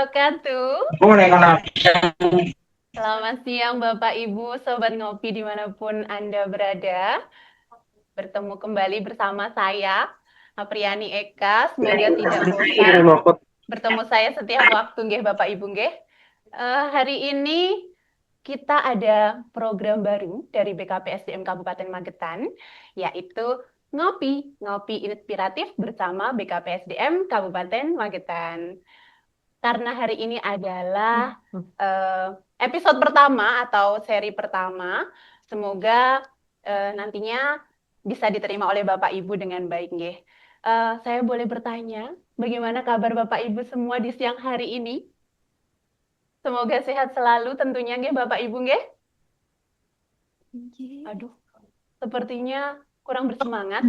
wabarakatuh. Selamat siang Bapak Ibu, Sobat Ngopi dimanapun Anda berada. Bertemu kembali bersama saya, Apriani Eka. Semoga tidak bosan bertemu saya setiap waktu, nggih Bapak Ibu, nggih. Hari ini kita ada program baru dari BKPSDM Kabupaten Magetan, yaitu Ngopi Inspiratif bersama BKPSDM Kabupaten Magetan. Karena hari ini adalah episode pertama atau seri pertama, semoga nantinya bisa diterima oleh Bapak Ibu dengan baik, nggih. Saya boleh bertanya, bagaimana kabar Bapak Ibu semua di siang hari ini? Semoga sehat selalu tentunya, nggih Bapak Ibu, nggih. Aduh, sepertinya kurang bersemangat.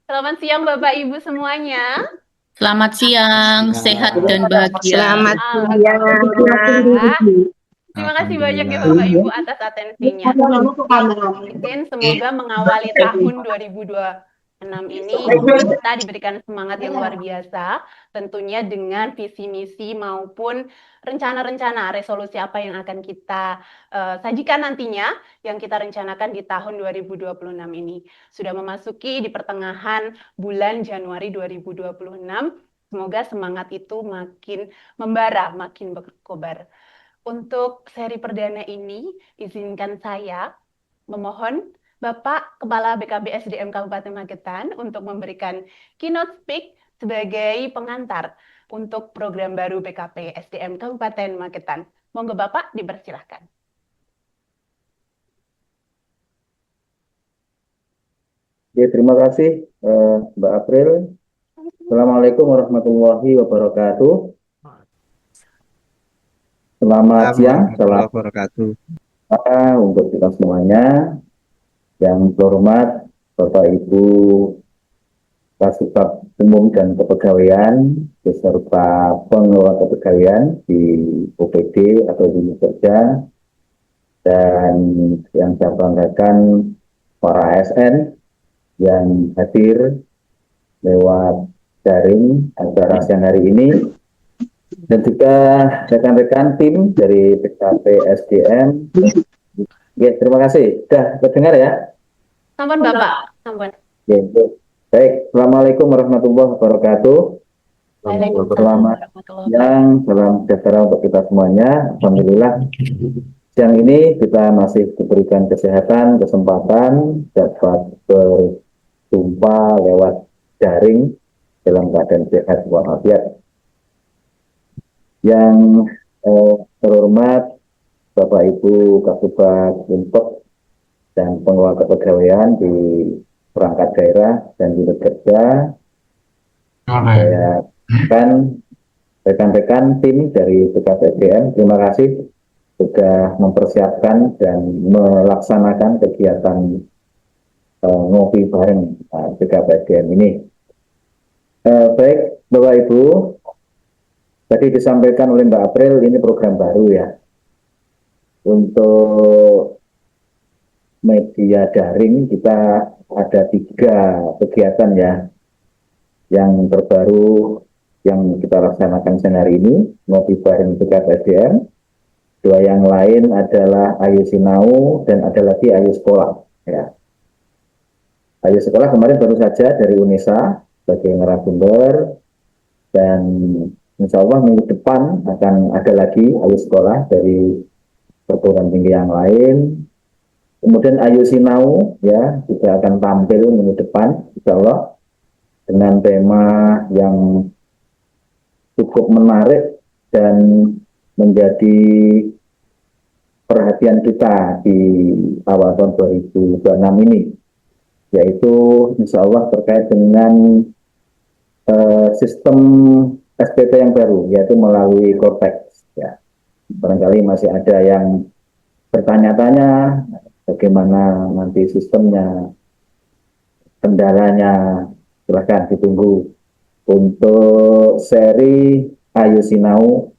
Selamat siang Bapak Ibu semuanya. Selamat siang, sehat dan bahagia. Selamat siang. Alhamdulillah. Terima kasih banyak ya Bapak Ibu atas atensinya. Izin semoga mengawali tahun 2026 ini kita diberikan semangat yang luar biasa, tentunya dengan visi misi maupun rencana-rencana resolusi apa yang akan kita sajikan nantinya yang kita rencanakan di tahun 2026 ini. Sudah memasuki di pertengahan bulan Januari 2026. Semoga semangat itu makin membara, makin berkobar. Untuk seri perdana ini, izinkan saya memohon Bapak Kepala BKBSDM Kabupaten Magetan untuk memberikan keynote speak sebagai pengantar untuk program baru BKP SDM Kabupaten Magetan. Monggo Bapak dipersilahkan. Ya, terima kasih Mbak April. Assalamualaikum warahmatullahi wabarakatuh. Selamat siang, salam untuk kita semuanya. Yang terhormat Bapak Ibu Kasubag Umum dan Kepegawaian beserta pengelola kepegawaian di OPD atau di kerja, dan yang saya banggakan para ASN yang hadir lewat daring acara siang hari ini, dan juga rekan-rekan tim dari BKP SDM. Ya, terima kasih. Sudah terdengar ya? Sampun Bapak, sampun. Ya, baik. Assalamualaikum warahmatullahi wabarakatuh. Selamat siang, salam sejahtera untuk kita semuanya. Alhamdulillah, siang ini kita masih diberikan kesehatan, kesempatan dapat berjumpa lewat daring dalam keadaan sehat walafiat. Yang terhormat Bapak Ibu Kasubag Umum dan pengelola kepegawaian di perangkat daerah dan unit kerja, saya kan rekan-rekan tim dari BKPSDM, terima kasih sudah mempersiapkan dan melaksanakan kegiatan ngopi bareng BKPSDM ini. Baik, Bapak Ibu, tadi disampaikan oleh Mbak April, ini program baru ya. Untuk media daring kita ada 3 kegiatan ya. Yang terbaru yang kita laksanakan siang hari ini, ngopi bareng BKPSDM. 2 yang lain adalah Ayo Sinau dan ada lagi Ayo Sekolah ya. Ayo Sekolah kemarin baru saja dari UNESA sebagai narasumber, dan insya Allah minggu depan akan ada lagi Ayo Sekolah dari perguruan tinggi yang lain. Kemudian Ayo Sinau ya juga akan tampil minggu depan insya Allah dengan tema yang cukup menarik dan menjadi perhatian kita di awal tahun 2026 ini, yaitu insya Allah terkait dengan sistem SPP yang baru, yaitu melalui Cortex ya. Barangkali masih ada yang bertanya-tanya bagaimana nanti sistemnya, kendalanya, silahkan ditunggu. Untuk seri Ayo Sinau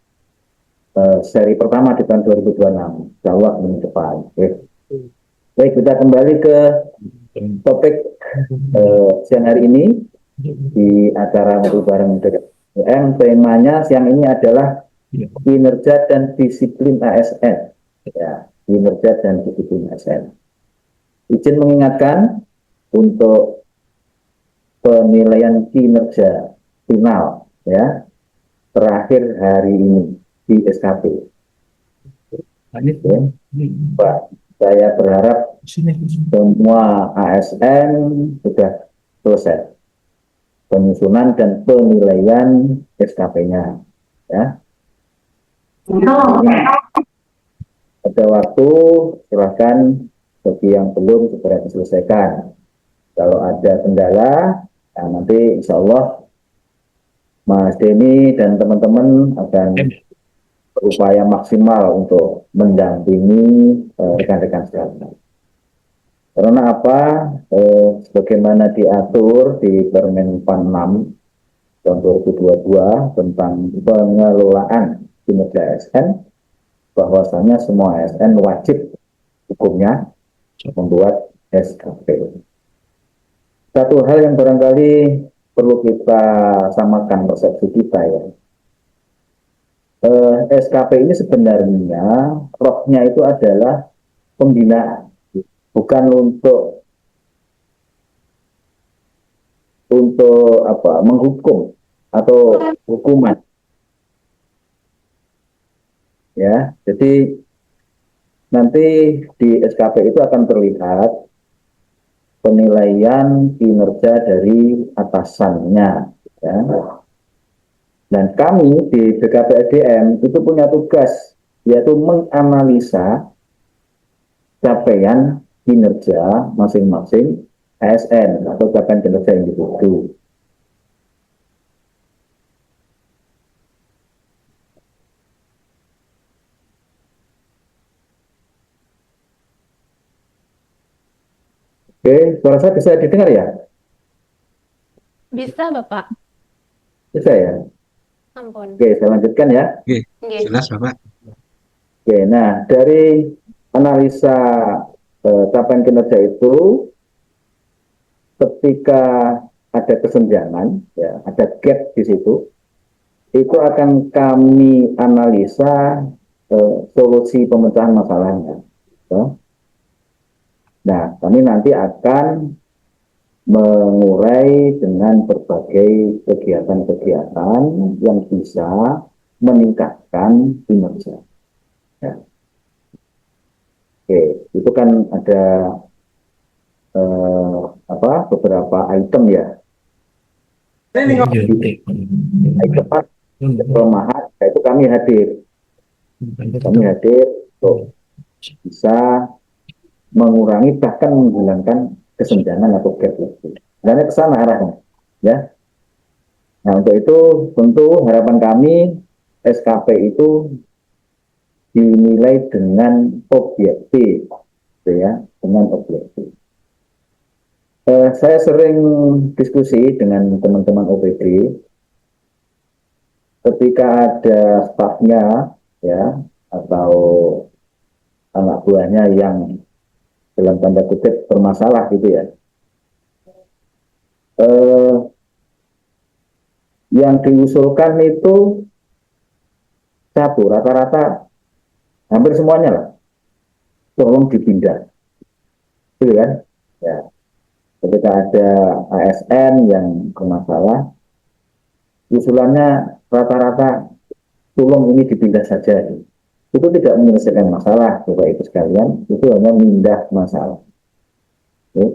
seri pertama di tahun 2026, insya Allah minggu depan. Baik, kita kembali ke topik siang hari ini di acara ngopi bareng BKPSDM. Temanya siang ini adalah kinerja dan disiplin ASN. Ya, kinerja dan disiplin ASN. Izin mengingatkan untuk penilaian kinerja final ya terakhir hari ini di SKP. Ya. Pak, saya berharap semua ASN sudah selesai penyusunan dan penilaian SKP-nya. Ya. Ada waktu, silahkan bagi yang belum segera diselesaikan. Kalau ada kendala, nah nanti insya Allah Mas Denny dan teman-teman akan berupaya maksimal untuk mendampingi rekan-rekan sekalian. Karena apa? Sebagaimana diatur di Permen PAN 6 tahun 2022 tentang pengelolaan kinerja ASN, bahwasanya semua ASN wajib hukumnya membuat SKP. Satu hal yang barangkali perlu kita samakan persepsi kita ya. SKP ini sebenarnya rohnya itu adalah pembinaan, bukan untuk apa menghukum atau hukuman. Ya, jadi nanti di SKP itu akan terlihat penilaian kinerja dari atasannya. Ya. Dan kami di BKPSDM itu punya tugas, yaitu menganalisa capaian kinerja masing-masing ASN atau capaian kinerja individu. Oke, suara saya bisa didengar ya? Bisa, Bapak. Bisa ya? Ampun. Oke, saya lanjutkan ya. Oke, Nggih. jelas Bapak. Oke, nah dari analisa capaian kinerja itu, ketika ada kesenjangan, ya, ada gap di situ, itu akan kami analisa solusi pemecahan masalahnya. Ya. Nah, kami nanti akan mengurai dengan berbagai kegiatan-kegiatan yang bisa meningkatkan kinerja. Ya. Oke, itu kan ada beberapa item ya. Item kelemahan, itu kami hadir untuk bisa mengurangi bahkan menghilangkan kesenjangan atau gap itu. Dan ke sana arahnya, ya. Nah untuk itu tentu harapan kami SKP itu dinilai dengan objektif, ya, dengan objektif. Saya sering diskusi dengan teman-teman OPD ketika ada stafnya, ya, atau anak buahnya yang dalam tanda kutip bermasalah gitu ya. Yang diusulkan itu satu, rata-rata hampir semuanya lah, tolong dipindah, gitu kan? Ya. Ketika ada ASN yang bermasalah, usulannya rata-rata tolong ini dipindah saja. Itu tidak menyelesaikan masalah, Bapak Ibu sekalian, itu hanya mindah masalah. Ya.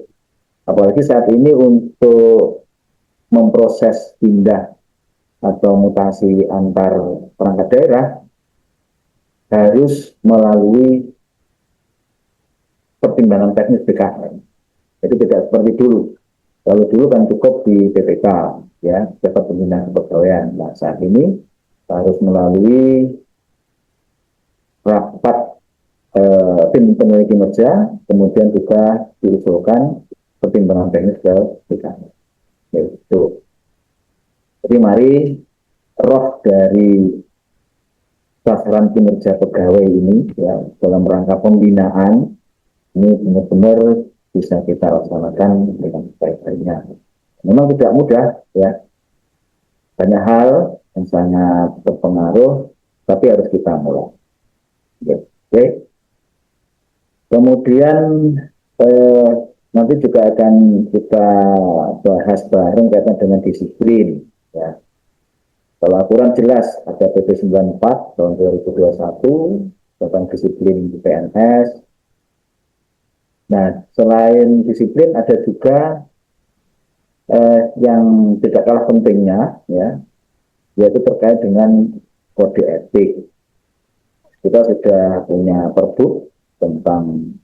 Apalagi saat ini untuk memproses pindah atau mutasi antar perangkat daerah harus melalui pertimbangan teknis BKN. Jadi tidak seperti dulu. Kalau dulu kan cukup di PPK, ya, dapat pembinaan kepegawaian. Nah, saat ini harus melalui rapat tim penilai kinerja, kemudian juga diusulkan pertimbangan teknis ke BKN. Itu. Jadi mari roh dari sasaran kinerja pegawai ini, ya, dalam rangka pembinaan ini benar-benar bisa kita laksanakan dengan baik-baiknya. Memang tidak mudah, ya, banyak hal yang sangat berpengaruh tapi harus kita mulai. Oke. Kemudian nanti juga akan kita bahas bareng kaitan dengan disiplin. Ya. Kalau aturan jelas ada PP 94 tahun 2021 tentang disiplin di PNS. Nah, selain disiplin ada juga yang tidak kalah pentingnya, ya, yaitu terkait dengan kode etik. Kita sudah punya perbu tentang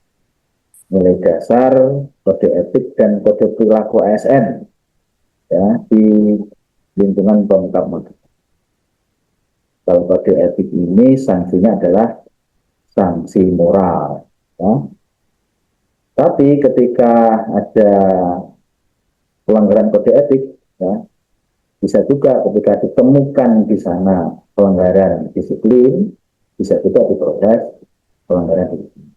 nilai dasar, kode etik, dan kode perilaku ASN, ya, di lingkungan pengungkap masalah. Kalau kode etik ini sanksinya adalah sanksi moral, ya. Tapi ketika ada pelanggaran kode etik, ya, bisa juga ketika ditemukan di sana pelanggaran disiplin, bisa juga diproses pelanggaran disiplin.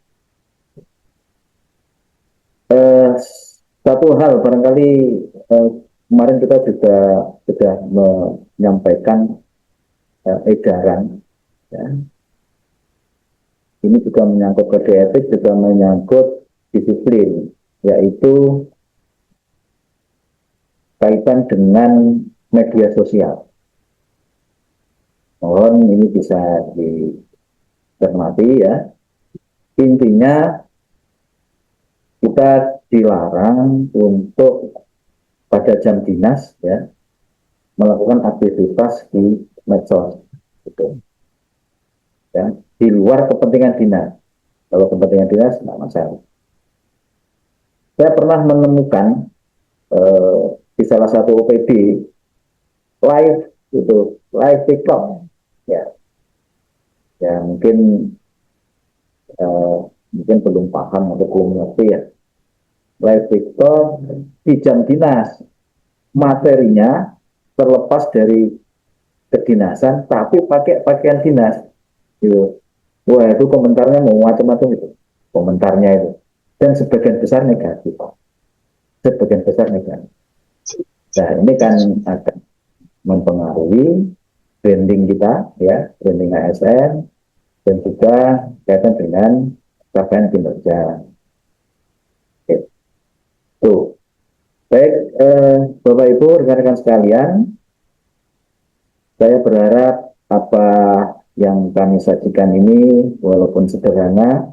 Satu hal barangkali kemarin kita juga sudah menyampaikan edaran, ya. Ini juga menyangkut kode etik, juga menyangkut disiplin, yaitu kaitan dengan media sosial. Mohon ini bisa dicermati, ya. Intinya kita dilarang untuk pada jam dinas, ya, melakukan aktivitas di medsos, gitu, ya, di luar kepentingan dinas. Kalau kepentingan dinas nggak masalah. Saya pernah menemukan di salah satu OPD live itu live TikTok, ya, ya mungkin mungkin belum paham atau belum ngerti, ya, live TikTok di jam dinas, materinya terlepas dari kedinasan tapi pakai pakaian dinas, gitu. Wah, itu komentarnya mau macam-macam itu komentarnya itu, dan sebagian besar negatif, sebagian besar negatif. Nah, ini kan akan mempengaruhi branding kita, ya, branding ASN, dan juga kaitan dengan capaian kinerja. Oke. Tuh. Baik, Bapak Ibu, rekan-rekan sekalian, saya berharap apa yang kami sajikan ini walaupun sederhana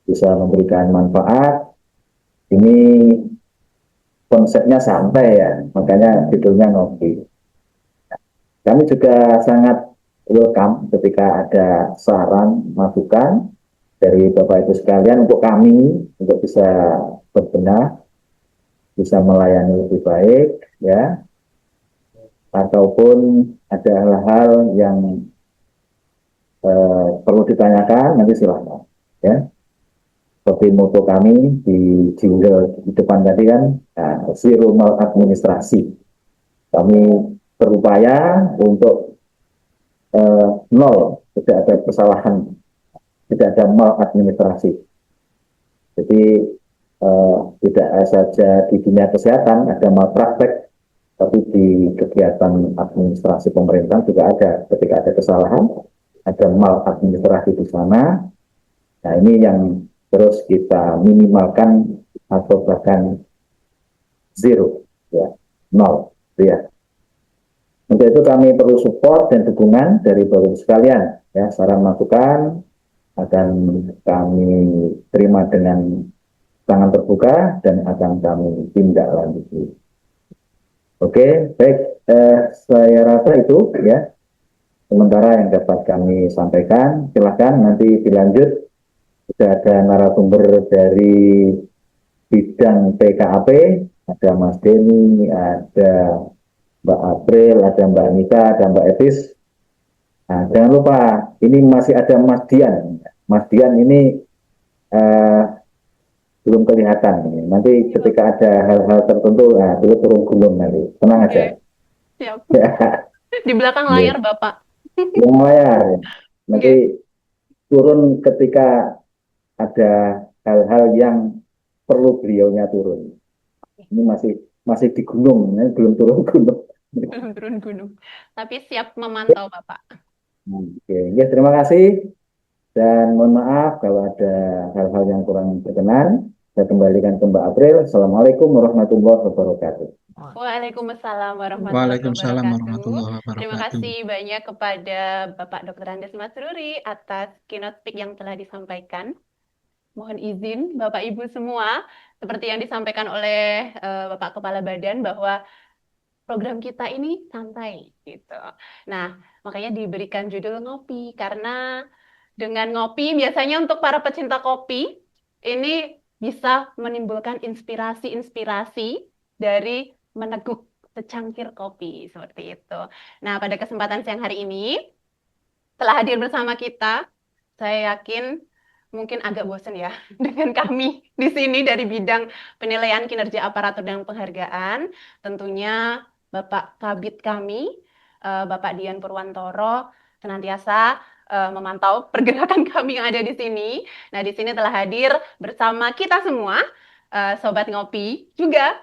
bisa memberikan manfaat. Ini konsepnya santai, ya, makanya judulnya ngopi. Kami juga sangat welcome ketika ada saran, masukan dari Bapak Ibu sekalian untuk kami untuk bisa berbenah, bisa melayani lebih baik, ya, ataupun ada hal-hal yang perlu ditanyakan, nanti silahkan, ya. Seperti moto kami di jingle di depan tadi kan, zero maladministrasi. Kami berupaya untuk nol, tidak ada kesalahan, tidak ada maladministrasi. Jadi tidak saja di dunia kesehatan ada malpraktek, tapi di kegiatan administrasi pemerintah juga ada. Ketika ada kesalahan, ada maladministrasi di sana. Nah, ini yang terus kita minimalkan atau bahkan zero, ya, nol, ya. Untuk itu kami perlu support dan dukungan dari Bapak Ibu sekalian, ya. Saran masukan akan kami terima dengan sangat terbuka dan akan kami tindak lanjuti. Oke, baik, saya rasa itu, ya, sementara yang dapat kami sampaikan. Silakan nanti dilanjut. Sudah ada narasumber dari bidang PKAP, ada Mas Denny, ada Mbak April, ada Mbak Anita, ada Mbak Etis. Nah, jangan lupa, ini masih ada Mas Dian. Mas Dian ini belum kelihatan. Nanti ketika ada hal-hal tertentu, nah, dulu turun gunung nanti. Tenang aja. Siap. Ya. Di belakang layar, Bapak. Yang layar. Nanti turun ketika ada hal-hal yang perlu beliaunya turun. Ini masih di gunung, ini belum turun gunung. Belum turun gunung. Tapi siap memantau, Bapak. Oke, ya, terima kasih dan mohon maaf kalau ada hal-hal yang kurang berkenan. Saya kembalikan ke Mbak April. Assalamualaikum warahmatullahi wabarakatuh. Waalaikumsalam warahmatullahi Waalaikumsalam wabarakatuh. warahmatullahi Terima wabarakatuh. kasih banyak kepada Bapak Dr. Andes Masruri atas keynote speak yang telah disampaikan. Mohon izin Bapak Ibu semua, seperti yang disampaikan oleh Bapak Kepala Badan bahwa program kita ini santai gitu. Nah, makanya diberikan judul ngopi karena dengan ngopi biasanya untuk para pecinta kopi ini bisa menimbulkan inspirasi-inspirasi dari meneguk secangkir kopi seperti itu. Nah, pada kesempatan siang hari ini telah hadir bersama kita, saya yakin mungkin agak bosan ya dengan kami di sini dari bidang penilaian kinerja aparatur dan penghargaan. Tentunya Bapak Kabid kami, Bapak Dian Purwantoro, senantiasa memantau pergerakan kami yang ada di sini. Nah, di sini telah hadir bersama kita semua, Sobat Ngopi juga.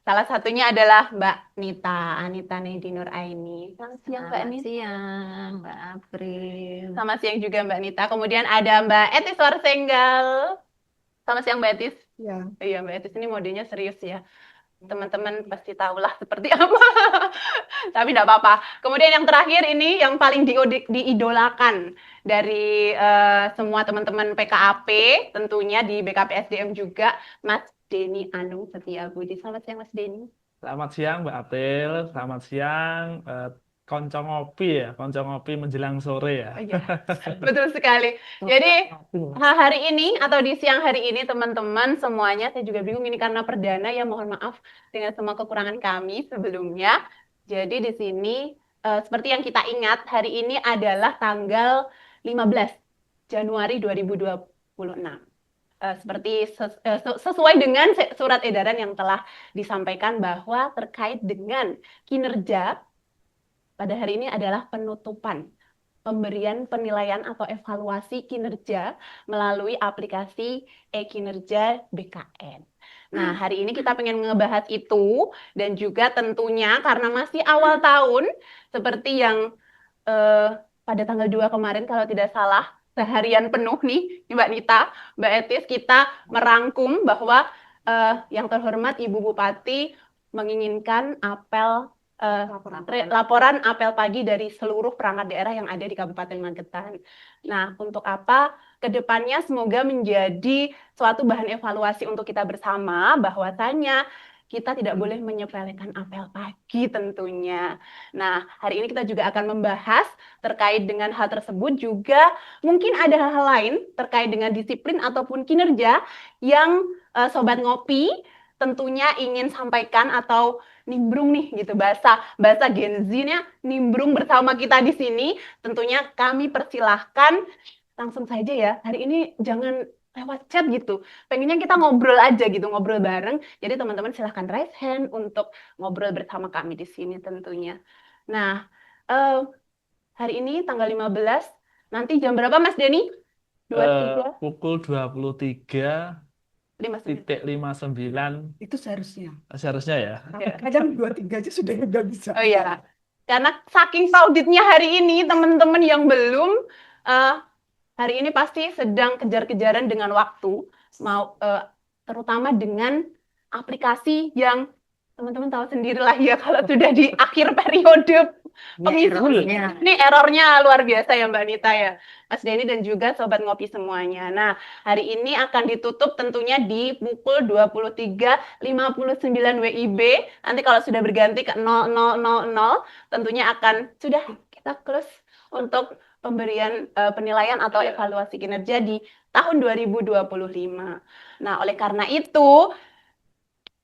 Salah satunya adalah Mbak Nita, Anita Nedi Nur Aini. Selamat siang Mbak Nita. Selamat siang, Mbak April. Selamat siang juga Mbak Nita. Kemudian ada Mbak Etis Warsenggal. Selamat siang Mbak Etis. Ya, Iya Mbak Etis ini modenya serius ya. Teman-teman pasti tahulah seperti apa. Tapi tidak apa-apa. Kemudian yang terakhir ini yang paling diidolakan dari semua teman-teman PKAP, tentunya di BKP SDM juga, Mas Denny Anung Setiabudi. Selamat siang Mas Denny. Selamat siang Mbak April, selamat siang konco ngopi ya, konco ngopi menjelang sore ya. Oh, iya, betul sekali. Jadi hari ini atau di siang hari ini teman-teman semuanya, saya juga bingung ini karena perdana ya, mohon maaf dengan semua kekurangan kami sebelumnya. Jadi di sini seperti yang kita ingat, hari ini adalah tanggal 15 Januari 2026. Seperti sesuai dengan surat edaran yang telah disampaikan bahwa terkait dengan kinerja pada hari ini adalah penutupan pemberian penilaian atau evaluasi kinerja melalui aplikasi e-kinerja BKN. Nah, hari ini kita pengen ngebahas itu dan juga tentunya karena masih awal tahun seperti yang pada tanggal 2 kemarin kalau tidak salah seharian penuh nih Mbak Nita, Mbak Etis, kita merangkum bahwa yang terhormat Ibu Bupati menginginkan apel laporan apel pagi dari seluruh perangkat daerah yang ada di Kabupaten Magetan. Nah, untuk apa? Kedepannya semoga menjadi suatu bahan evaluasi untuk kita bersama, bahwasanya kita tidak boleh menyepelekan apel pagi tentunya. Nah, hari ini kita juga akan membahas terkait dengan hal tersebut, juga mungkin ada hal-hal lain terkait dengan disiplin ataupun kinerja yang Sobat Ngopi tentunya ingin sampaikan atau nimbrung nih gitu, bahasa Gen Z-nya nimbrung bersama kita di sini. Tentunya kami persilahkan langsung saja ya. Hari ini jangan lewat chat gitu. Pengennya kita ngobrol aja gitu, ngobrol bareng. Jadi teman-teman silahkan raise hand untuk ngobrol bersama kami di sini tentunya. Nah, hari ini tanggal 15, nanti jam berapa Mas Denny? 23? Pukul 23 titik 59 itu seharusnya. seharusnya ya. Kadang 23 aja sudah nggak bisa. Oh iya, karena saking sauditnya hari ini, teman-teman yang belum, hari ini pasti sedang kejar-kejaran dengan waktu, terutama dengan aplikasi yang teman-teman tahu sendirilah ya kalau sudah di akhir periode pengisian. Ini errornya luar biasa ya Mbak Nita ya, Mas Denny dan juga Sobat Ngopi semuanya. Nah, hari ini akan ditutup tentunya di pukul 23.59 WIB. Nanti kalau sudah berganti ke 0000, tentunya akan sudah kita close untuk pemberian penilaian atau evaluasi kinerja di tahun 2025. Nah, oleh karena itu,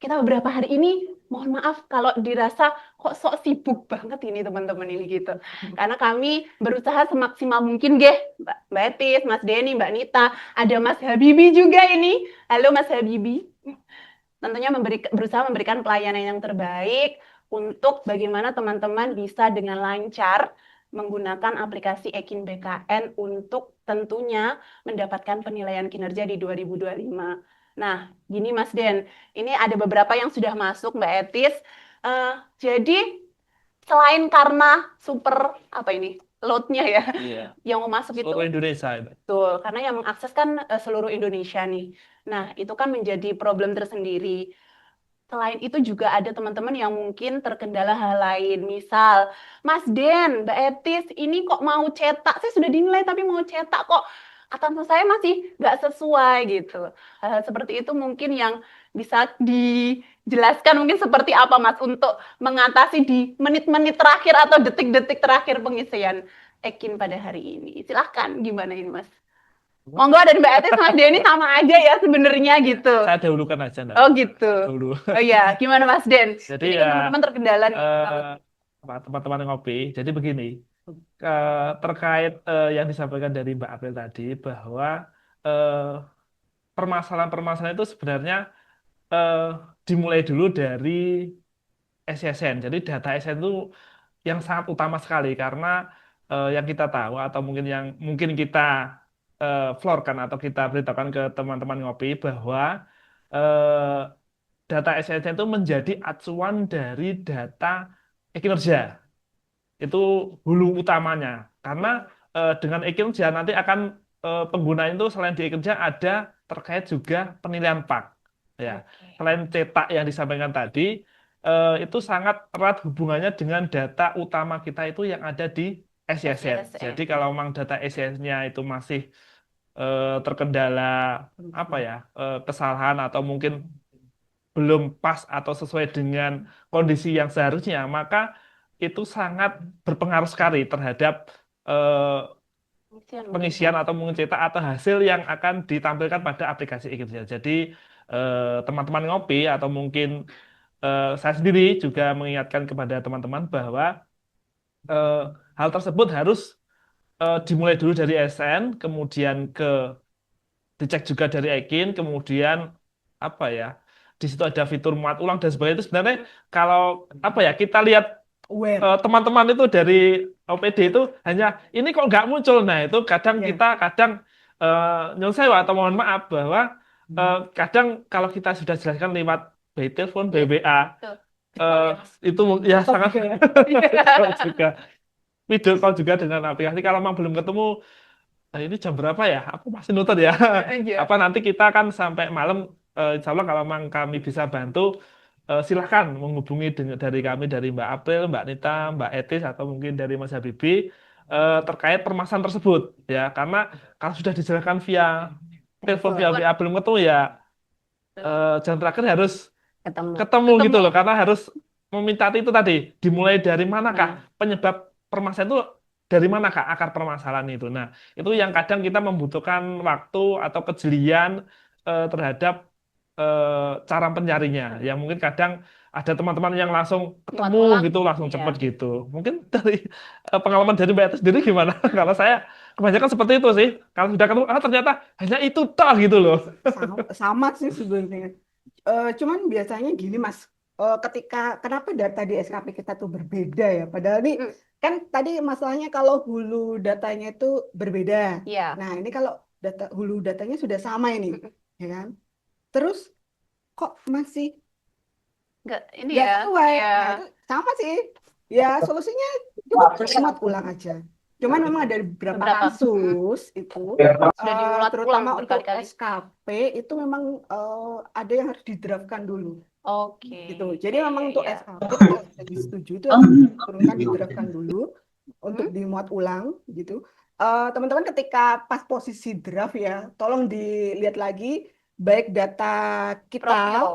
kita beberapa hari ini, mohon maaf kalau dirasa kok sok sibuk banget ini teman-teman ini gitu. Karena kami berusaha semaksimal mungkin Mbak Etis, Mas Denny, Mbak Nita, ada Mas Habibi juga ini. Halo Mas Habibi. Tentunya berusaha memberikan pelayanan yang terbaik untuk bagaimana teman-teman bisa dengan lancar menggunakan aplikasi Ekin BKN untuk tentunya mendapatkan penilaian kinerja di 2025. Nah, gini Mas Den, ini ada beberapa yang sudah masuk Mbak Etis. Jadi selain karena load-nya ya, Iya, yang mau masuk itu. seluruh Indonesia itu. Betul, karena yang mengakses kan seluruh Indonesia nih. Nah, itu kan menjadi problem tersendiri. Selain itu juga ada teman-teman yang mungkin terkendala hal lain. Misal, Mas Den, Mbak Etis, ini kok mau cetak? Saya sudah dinilai tapi mau cetak kok atas saya masih nggak sesuai gitu. Hal-hal seperti itu mungkin yang bisa dijelaskan mungkin seperti apa Mas untuk mengatasi di menit-menit terakhir atau detik-detik terakhir pengisian Ekin pada hari ini. Silahkan, gimana ini Mas? Monggo dari Mbak Etis Mas Denny sama aja ya sebenarnya gitu. Saya dahulukan aja, Ndak. Oh gitu. Dulu. Oh iya, gimana Mas Den? Jadi Ini kan ya, teman-teman terkendala nih. teman-teman ngopi. Jadi begini, terkait yang disampaikan dari Mbak April tadi bahwa eh, permasalahan-permasalahan itu sebenarnya eh, dimulai dulu dari SSN. Jadi data SSN itu yang sangat utama sekali karena yang kita tahu atau mungkin yang mungkin kita floorkan atau kita beritahukan ke teman-teman ngopi bahwa eh, data SSN itu menjadi acuan dari data kinerja. Itu hulu utamanya. Karena dengan e-kinerja nanti akan pengguna itu selain di e-kinerja ada terkait juga penilaian PAK. Ya, selain cetak yang disampaikan tadi, itu sangat erat hubungannya dengan data utama kita itu yang ada di SISN. Jadi kalau memang data SISN-nya itu masih terkendala apa ya, kesalahan atau mungkin belum pas atau sesuai dengan kondisi yang seharusnya, maka itu sangat berpengaruh sekali terhadap eh, pengisian atau mencetak atau hasil yang akan ditampilkan pada aplikasi e-kinerja. Jadi teman-teman ngopi atau mungkin saya sendiri juga mengingatkan kepada teman-teman bahwa eh, hal tersebut harus dimulai dulu dari SN, kemudian dicek juga dari Ekin, kemudian apa ya? Di situ ada fitur muat ulang dan sebagainya itu sebenarnya kalau apa ya kita lihat teman-teman itu dari OPD itu hanya ini kok nggak muncul. Nah itu kadang kita kadang nyuwun sewu atau mohon maaf bahwa kadang kalau kita sudah jelaskan lewat by telepon, by WA itu ya sangat juga video call juga dengan aplikasi kalau memang belum ketemu. Nah, ini jam berapa ya? Aku masih nonton ya. Apa nanti kita kan sampai malam, insya Allah kalau memang kami bisa bantu, silahkan menghubungi dari kami, dari Mbak April, Mbak Nita, Mbak Etis, atau mungkin dari Mas Habibi, terkait permasalahan tersebut. Ya, karena kalau sudah dijelaskan via telepon, via WA belum ketemu ya, jam terakhir harus ketemu gitu loh. Karena harus meminta itu tadi, dimulai dari manakah penyebab permasalahan itu dari manakah akar permasalahan itu. Nah, itu yang kadang kita membutuhkan waktu atau kejelian terhadap cara pencarinya. Yang mungkin kadang ada teman-teman yang langsung ketemu gitu, langsung cepat gitu. Mungkin dari pengalaman dari Mbak Etes sendiri gimana? Kalau saya kebanyakan seperti itu sih. Kalau sudah ketemu, ternyata hanya itu toh gitu loh. Sama sih sebenarnya. Cuman biasanya gini Mas, kenapa data di SKP kita tuh berbeda ya? Padahal nih kan tadi masalahnya kalau hulu datanya itu berbeda. Nah ini kalau hulu datanya sudah sama ini, ya kan? Terus kok masih nggak ini nggak ya? sesuai? Ya. Nah, itu sama sih. Ya solusinya cuma muat ulang aja. Cuman memang ada beberapa kasus itu, Sudah dimuat ulang terutama untuk berkali-kali. SKP itu memang ada yang harus didraftkan dulu. Oke. Gitu. Jadi memang untuk SKP kalau sudah disetujui itu harus diturunkan, didraftkan dulu untuk dimuat ulang gitu. Teman-teman ketika pas posisi draft ya, tolong dilihat lagi baik data kita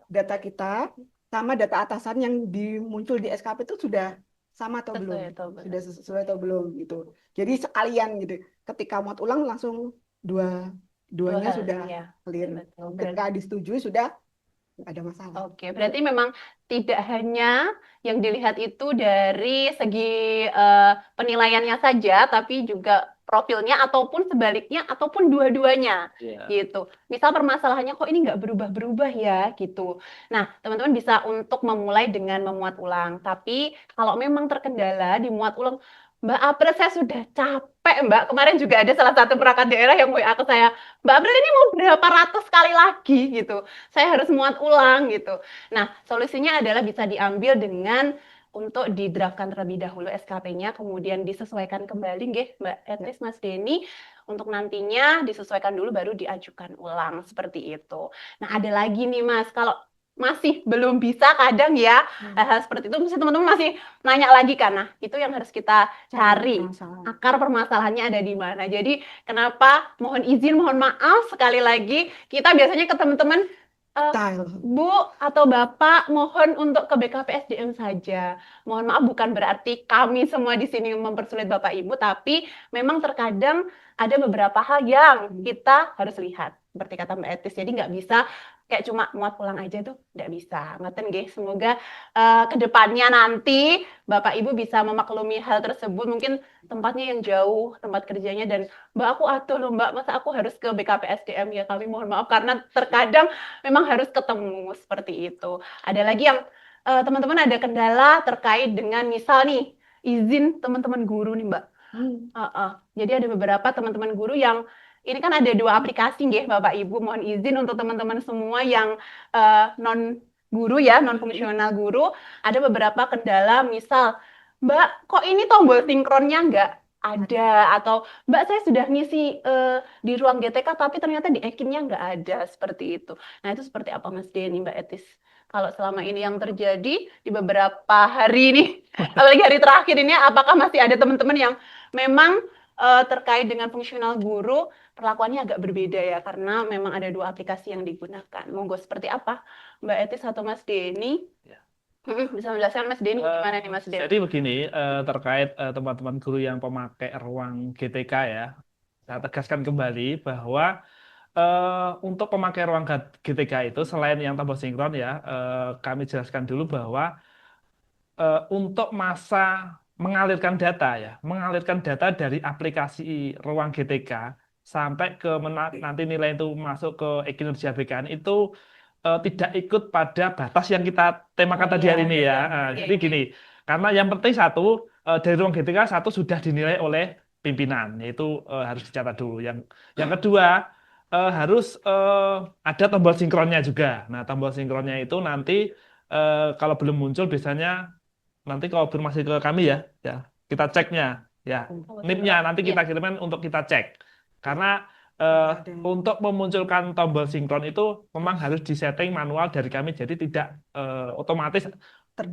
data kita sama data atasan yang muncul di SKP itu sudah sama atau belum, sudah sesuai atau belum gitu. Jadi sekalian gitu. Ketika muat ulang langsung duanya sudah clear. Ketika disetujui sudah nggak ada masalah. Oke, berarti memang tidak hanya yang dilihat itu dari segi penilaiannya saja, tapi juga profilnya ataupun sebaliknya ataupun dua-duanya gitu. Misal permasalahannya kok ini nggak berubah-berubah ya gitu. Nah, teman-teman bisa untuk memulai dengan memuat ulang. Tapi kalau memang terkendala dimuat ulang, Mbak April saya sudah capek Mbak. Kemarin juga ada salah satu perangkat daerah yang WA ke saya, Mbak April ini mau berapa ratus kali lagi gitu. Saya harus muat ulang gitu. Nah, solusinya adalah bisa diambil dengan untuk didraftkan terlebih dahulu SKP-nya, kemudian disesuaikan kembali, nggih, Mbak Etis, Mas Denny, untuk nantinya disesuaikan dulu baru diajukan ulang seperti itu. Nah, ada lagi nih Mas, kalau masih belum bisa kadang ya hal seperti itu, mesti teman-teman masih nanya lagi kan. Nah, itu yang harus kita cari. Akar permasalahannya ada di mana. Jadi, kenapa mohon izin, mohon maaf sekali lagi, kita biasanya ke teman-teman Bu atau Bapak mohon untuk ke BKP SDM saja. Mohon maaf, bukan berarti kami semua di sini mempersulit Bapak Ibu, tapi memang terkadang ada beberapa hal yang kita harus lihat. Seperti kata Mbak Etis, jadi nggak bisa kayak cuma muat pulang aja tuh, nggak bisa. Ngeten nggih, semoga ke depannya nanti Bapak Ibu bisa memaklumi hal tersebut. Mungkin tempatnya yang jauh, tempat kerjanya, dan Mbak aku atuh loh Mbak, masa aku harus ke BKP SDM ya, kami mohon maaf karena terkadang memang harus ketemu seperti itu. Ada lagi yang teman-teman ada kendala terkait dengan misal nih izin teman-teman guru nih Mbak. Jadi ada beberapa teman-teman guru yang ini kan ada 2 aplikasi nggih Bapak Ibu, mohon izin untuk teman-teman semua yang non guru ya, non fungsional guru, ada beberapa kendala misal Mbak kok ini tombol sinkronnya nggak ada, atau Mbak saya sudah ngisi di ruang GTK tapi ternyata di ekinnya nggak ada, seperti itu. Nah itu seperti apa Mas Denny, Mbak Etis? Kalau selama ini yang terjadi di beberapa hari ini, apalagi hari terakhir ini, apakah masih ada teman-teman yang memang terkait dengan fungsional guru perlakuannya agak berbeda ya, karena memang ada 2 aplikasi yang digunakan. Monggo seperti apa Mbak Etis atau Mas Denny? Ya. Bisa menjelaskan Mas Denny gimana nih Mas Denny? Jadi begini, terkait teman-teman guru yang pemakai ruang GTK ya, saya tegaskan kembali bahwa untuk pemakai ruang GTK itu selain yang tombol sinkron ya, kami jelaskan dulu bahwa untuk masa mengalirkan data ya, mengalirkan data dari aplikasi ruang GTK sampai ke nanti nilai itu masuk ke e-kinerja BKN itu tidak ikut pada batas yang kita temakan tadi hari ini ya. Jadi gini, karena yang penting satu dari ruang GTK satu sudah dinilai oleh pimpinan, yaitu harus dicatat dulu. Yang kedua harus ada tombol sinkronnya juga. Nah, tombol sinkronnya itu nanti kalau belum muncul biasanya nanti kalau konfirmasi ke kami ya kita ceknya ya, NIP-nya nanti kita kirimkan untuk kita cek. Karena untuk memunculkan tombol sinkron itu memang harus disetting manual dari kami, jadi tidak otomatis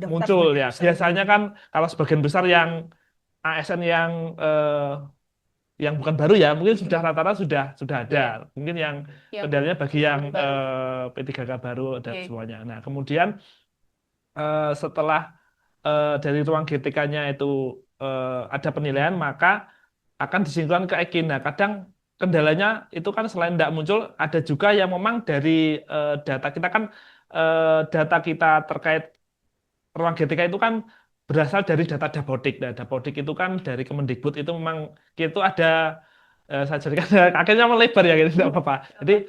muncul ya. Biasanya kan kalau sebagian besar yang ASN yang bukan baru ya, mungkin sudah rata-rata sudah ada. Mungkin yang kendalanya bagi yang P3K baru dan semuanya. Nah, kemudian setelah dari ruang GTK-nya itu ada penilaian, maka akan disinkron ke EKIN. Nah, kadang kendalanya itu kan selain tidak muncul, ada juga yang memang dari data kita kan data kita terkait ruang GTK itu kan berasal dari data Dapodik. Nah, Dapodik itu kan dari Kemendikbud itu memang itu ada saya jadikan akhirnya melebar ya, gitu, tidak apa-apa. Jadi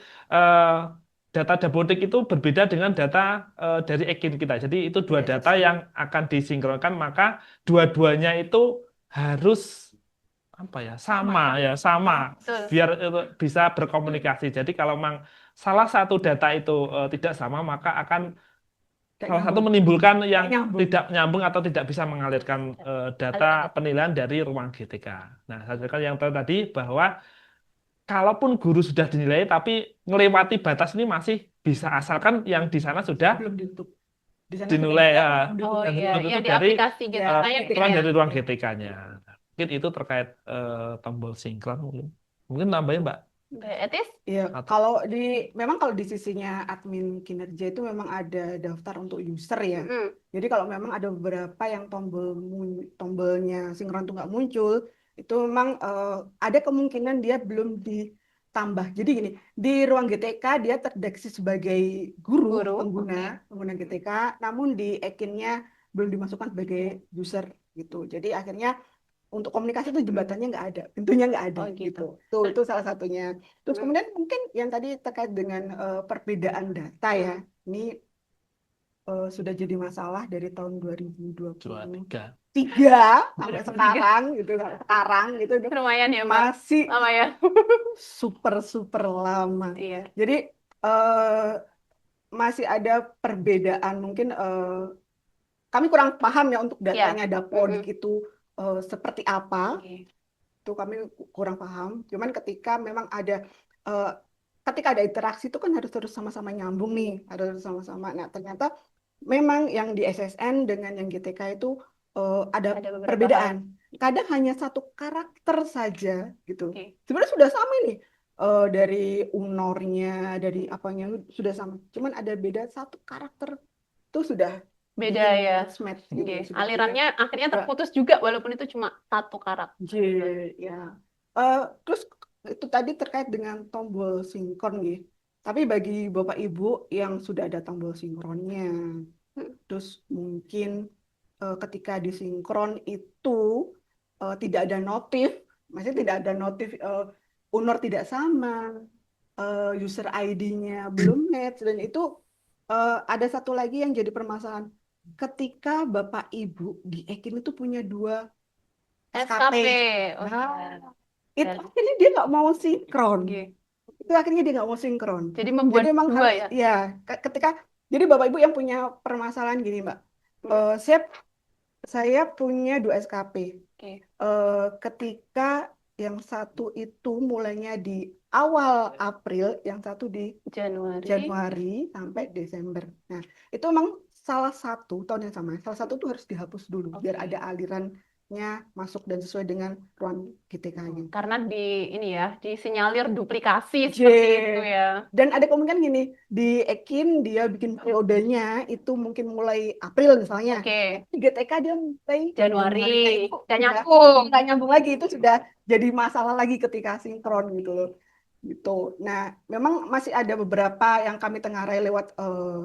data Dapodik itu berbeda dengan data dari EKIN kita. Jadi itu 2 data yang akan disinkronkan, maka dua-duanya itu harus apa ya, sama biar itu bisa berkomunikasi. Jadi kalau memang salah satu data itu tidak sama, maka akan salah satu menimbulkan yang tidak nyambung atau tidak bisa mengalirkan data penilaian dari ruang GTK. Nah, saya jelaskan yang tadi bahwa kalaupun guru sudah dinilai tapi melewati batas ini masih bisa, asalkan yang di sana sudah belum ditutup. dinilai yang di aplikasi gitu. Dari ruang GTK-nya. Mungkin itu terkait tombol sinkron. Mungkin nambahin Mbak Etis? Iya, memang kalau di sisinya admin kinerja itu memang ada daftar untuk user ya. Jadi kalau memang ada beberapa yang tombolnya sinkron itu nggak muncul, itu memang ada kemungkinan dia belum ditambah. Jadi gini, di ruang GTK dia terdeteksi sebagai guru pengguna GTK, namun di ekinnya belum dimasukkan sebagai user gitu. Jadi akhirnya untuk komunikasi itu jembatannya nggak ada, pintunya nggak ada gitu. Itu salah satunya. Terus kemudian mungkin yang tadi terkait dengan perbedaan data ya, ini sudah jadi masalah dari tahun 2023 sampai sekarang gitu. Lumayan ya Mbak. Masih lama ya. super lama. Iya. Jadi masih ada perbedaan mungkin kami kurang paham ya untuk Ya. datanya Dapodik itu seperti apa. Oke. Itu kami kurang paham. Cuman ketika memang ada eh, ketika ada interaksi itu kan harus sama-sama nyambung nih, harus sama-sama. Nah, ternyata memang yang di SSN dengan yang GTK itu ada Ada beberapa perbedaan. Kadang hanya satu karakter saja gitu. Oke. Sebenarnya sudah sama nih. Dari unornya, dari apanya sudah sama. Cuman ada beda satu karakter itu sudah Beda bikin ya. mismatch gitu. Oke. Sudah Alirannya akhirnya tidak- terputus juga walaupun itu cuma satu karakter. Ya. Terus itu tadi terkait dengan tombol sinkron gitu. Tapi bagi Bapak Ibu yang sudah ada tombol sinkronnya, terus mungkin ketika disinkron itu tidak ada notif, maksudnya tidak ada notif UNOR tidak sama, user ID-nya belum match, dan itu ada satu lagi yang jadi permasalahan. Ketika Bapak Ibu di Ekin itu punya 2 SKP. Oh, Nah, ya. itu akhirnya dia nggak mau sinkron. Oke. Itu akhirnya dia nggak mau sinkron. Jadi membuat Jadi emang dua harus, ya. ketika jadi Bapak Ibu yang punya permasalahan gini, Mbak. Saya punya 2 SKP. Oke. Ketika yang satu itu mulainya di awal April, yang satu di Januari sampai Desember. Nah, itu emang salah satu tahun yang sama. Salah satu itu harus dihapus dulu biar Oke. ada alirannya masuk dan sesuai dengan ruang GTK-nya. Karena disinyalir duplikasi seperti itu ya. Dan ada kemungkinan gini, di Ekin dia bikin periodenya itu mungkin mulai April misalnya. Oke. Di GTK dia mulai Januari. Nah, itu Nggak udah nyambung. nggak nyambung lagi, itu sudah jadi masalah lagi ketika sinkron gitu loh. Gitu. Nah, memang masih ada beberapa yang kami tengarai lewat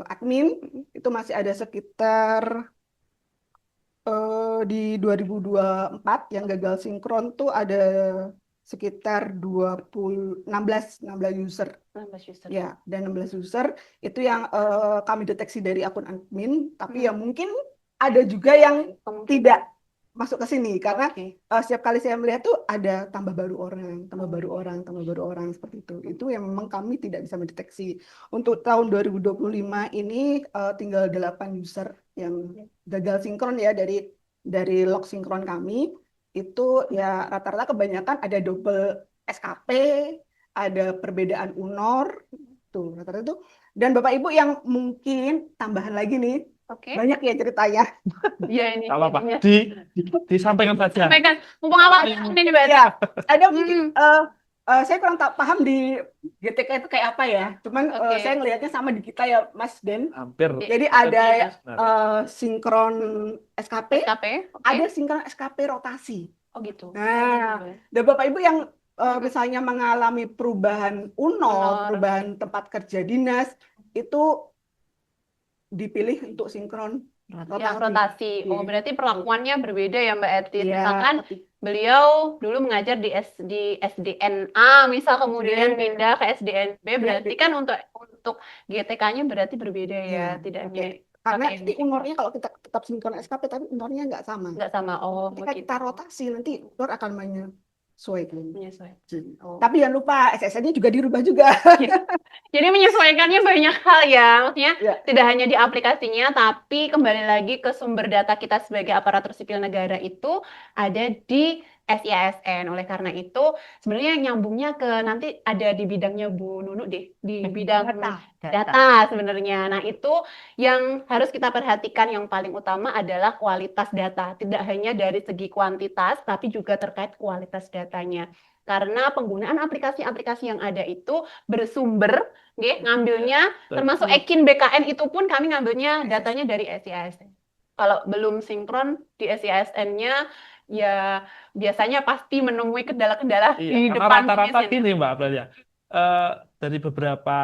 admin, itu masih ada sekitar di 2024 yang gagal sinkron tuh ada sekitar 16 user. 16 user. Ya, dan 16 user itu yang kami deteksi dari akun admin, tapi ya mungkin ada juga yang tidak masuk ke sini karena Oke. setiap kali saya melihat tuh ada tambah baru orang seperti itu. Itu yang memang kami tidak bisa mendeteksi. Untuk tahun 2025 ini tinggal 8 user yang gagal sinkron ya dari log sinkron kami. Itu ya rata-rata kebanyakan ada double SKP, ada perbedaan UNOR, tuh rata-rata itu. Dan Bapak Ibu yang mungkin tambahan lagi nih, Oke. banyak ya ceritanya. Iya ini. Nggak apa-apa. jadinya. Disampaikan saja. Sampaikan. Mumpung awal ini Mbak. Ya, ada mungkin saya kurang paham di GTK itu kayak apa ya. Cuman Oke. saya ngelihatnya sama di kita ya, Mas Den. Hampir. Jadi ada Sebenarnya. sinkron SKP, SKP. Oke. ada sinkron SKP rotasi. Oh gitu. Nah, dan Bapak Ibu yang misalnya mengalami perubahan UNOR. perubahan tempat kerja dinas, itu dipilih untuk sinkron Yang rotasi. Oh, berarti perlakuannya berbeda ya Mbak Etis. Iya. Misalkan beliau dulu mengajar di SDNA, misal kemudian pindah ke SDNB, berarti kan untuk GTK-nya berarti berbeda ya, Iya, tidak oke. hanya Karena pakai nanti UNOR-nya kalau kita tetap sinkron SKP, tapi UNOR-nya nggak sama. nggak sama. Oh, Ketika kita begitu. rotasi, nanti UNOR akan menyesuaikan. Menyesuaikan. Oh. Tapi jangan lupa, SSN-nya juga dirubah juga. Jadi menyesuaikannya banyak hal ya, maksudnya Ya. tidak hanya di aplikasinya, tapi kembali lagi ke sumber data kita sebagai aparatur sipil negara itu ada di SIASN. Oleh karena itu, sebenarnya nyambungnya ke nanti ada di bidangnya Bu Nunu deh, di bidang data sebenarnya. Nah, itu yang harus kita perhatikan yang paling utama adalah kualitas data. Tidak hanya dari segi kuantitas, tapi juga terkait kualitas datanya. Karena penggunaan aplikasi-aplikasi yang ada itu bersumber, ngambilnya termasuk Ekin BKN itu pun kami ngambilnya datanya dari SIASN. Kalau belum sinkron di SIASN-nya, ya biasanya pasti menemui kendala-kendala di Iya, karena depan rata-rata sini. gini Mbak Aprilia. Dari beberapa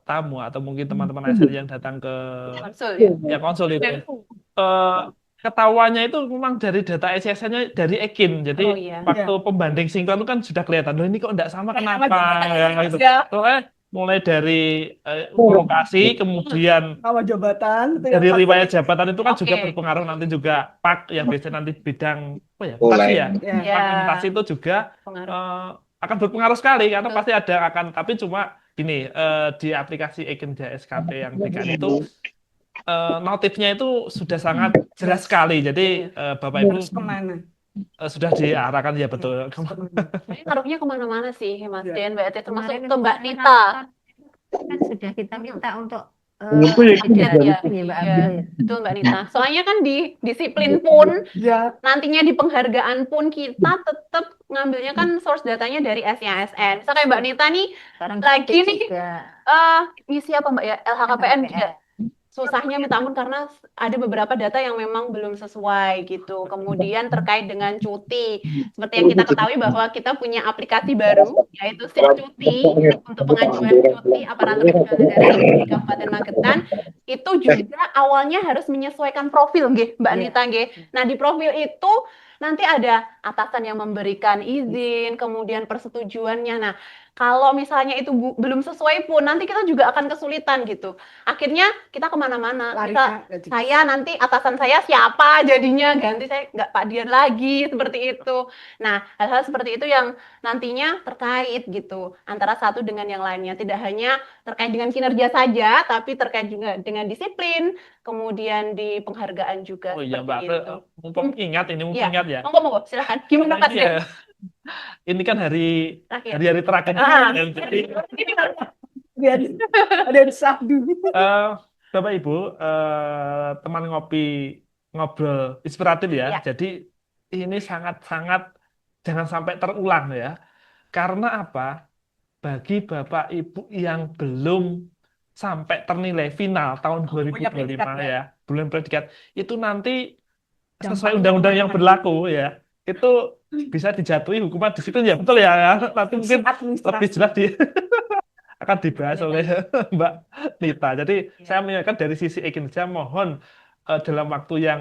tamu atau mungkin teman-teman ASL yang datang ke Konsul ya. konsul itu, ketahuannya itu memang dari data SSN-nya dari Ekin. Jadi Oh iya. waktu pembanding sinkron itu kan sudah kelihatan, loh ini kok enggak sama, kenapa? Sama Gitu. Ya. Soalnya mulai dari lokasi, kemudian Nama jabatan. itu dari yang riwayat jabatan itu kan juga Oke. berpengaruh, nanti juga PAK yang biasanya nanti bidang apa ya? Mulai. Mutasi ya. Ya. Ya. PAK mutasi itu juga Pengaruh. akan berpengaruh sekali karena Betul. pasti tapi cuma gini, di aplikasi Ekin SKP yang BKN itu notifnya itu sudah sangat jelas sekali. Jadi Bapak Ibu Harus kemana? sudah diarahkan ya betul. Ini ngaruhnya kemana-mana sih, Mas Ya. Den, Mbak Ete, termasuk Kemarin ke Mbak itu Nita. kan sudah kita minta untuk Itu ya, Update ya, ya Mbak iya, Abdul ya. betul Mbak Nita. Soalnya kan di disiplin pun, Ya, nantinya di penghargaan pun kita tetap ngambilnya kan source datanya dari SYSN. Misalnya kayak Mbak Nita nih, Sekarang lagi nih, juga ngisi apa Mbak ya, LHKPN juga. LHKPN. Susahnya minta ampun karena ada beberapa data yang memang belum sesuai gitu. Kemudian terkait dengan cuti, seperti yang kita ketahui bahwa kita punya aplikasi baru yaitu SIP Cuti untuk pengajuan cuti aparatur sipil negara di Kabupaten Magetan. Itu juga awalnya harus menyesuaikan profil, nggih, Mbak Iya. Nita, nggih. Nah, di profil itu nanti ada atasan yang memberikan izin, kemudian persetujuannya. Nah, kalau misalnya itu belum sesuai pun, nanti kita juga akan kesulitan gitu. Akhirnya kita kemana-mana. lari Misal, Kak. saya nanti atasan saya siapa jadinya, ganti saya nggak Pak Dian lagi, seperti itu. Nah, hal-hal seperti itu yang nantinya terkait gitu, antara satu dengan yang lainnya. Tidak hanya terkait dengan kinerja saja, tapi terkait juga dengan disiplin, kemudian di penghargaan juga, Oh iya seperti Mbak, itu. mumpung ingat ini, Iya. mumpung ingat ya. Monggo, silakan. Gimana Mas Den? Iya. Ini kan hari Terakhir. hari terakhir. Ah. Jadi, Ada sabdu. Bapak Ibu, teman ngopi ngobrol inspiratif ya. Ya. Jadi ini sangat-sangat jangan sampai terulang ya. Karena apa? Bagi Bapak Ibu yang belum sampai ternilai final tahun 2025 predikat, ya, belum predikat, itu nanti Dampaknya sesuai undang-undang yang kemana? berlaku ya, itu bisa dijatuhi hukuman disiplin ya, betul ya. Nanti mungkin lebih jelas akan dibahas oleh Mbak Nita. Jadi saya mengingatkan dari sisi kinerja, mohon dalam waktu yang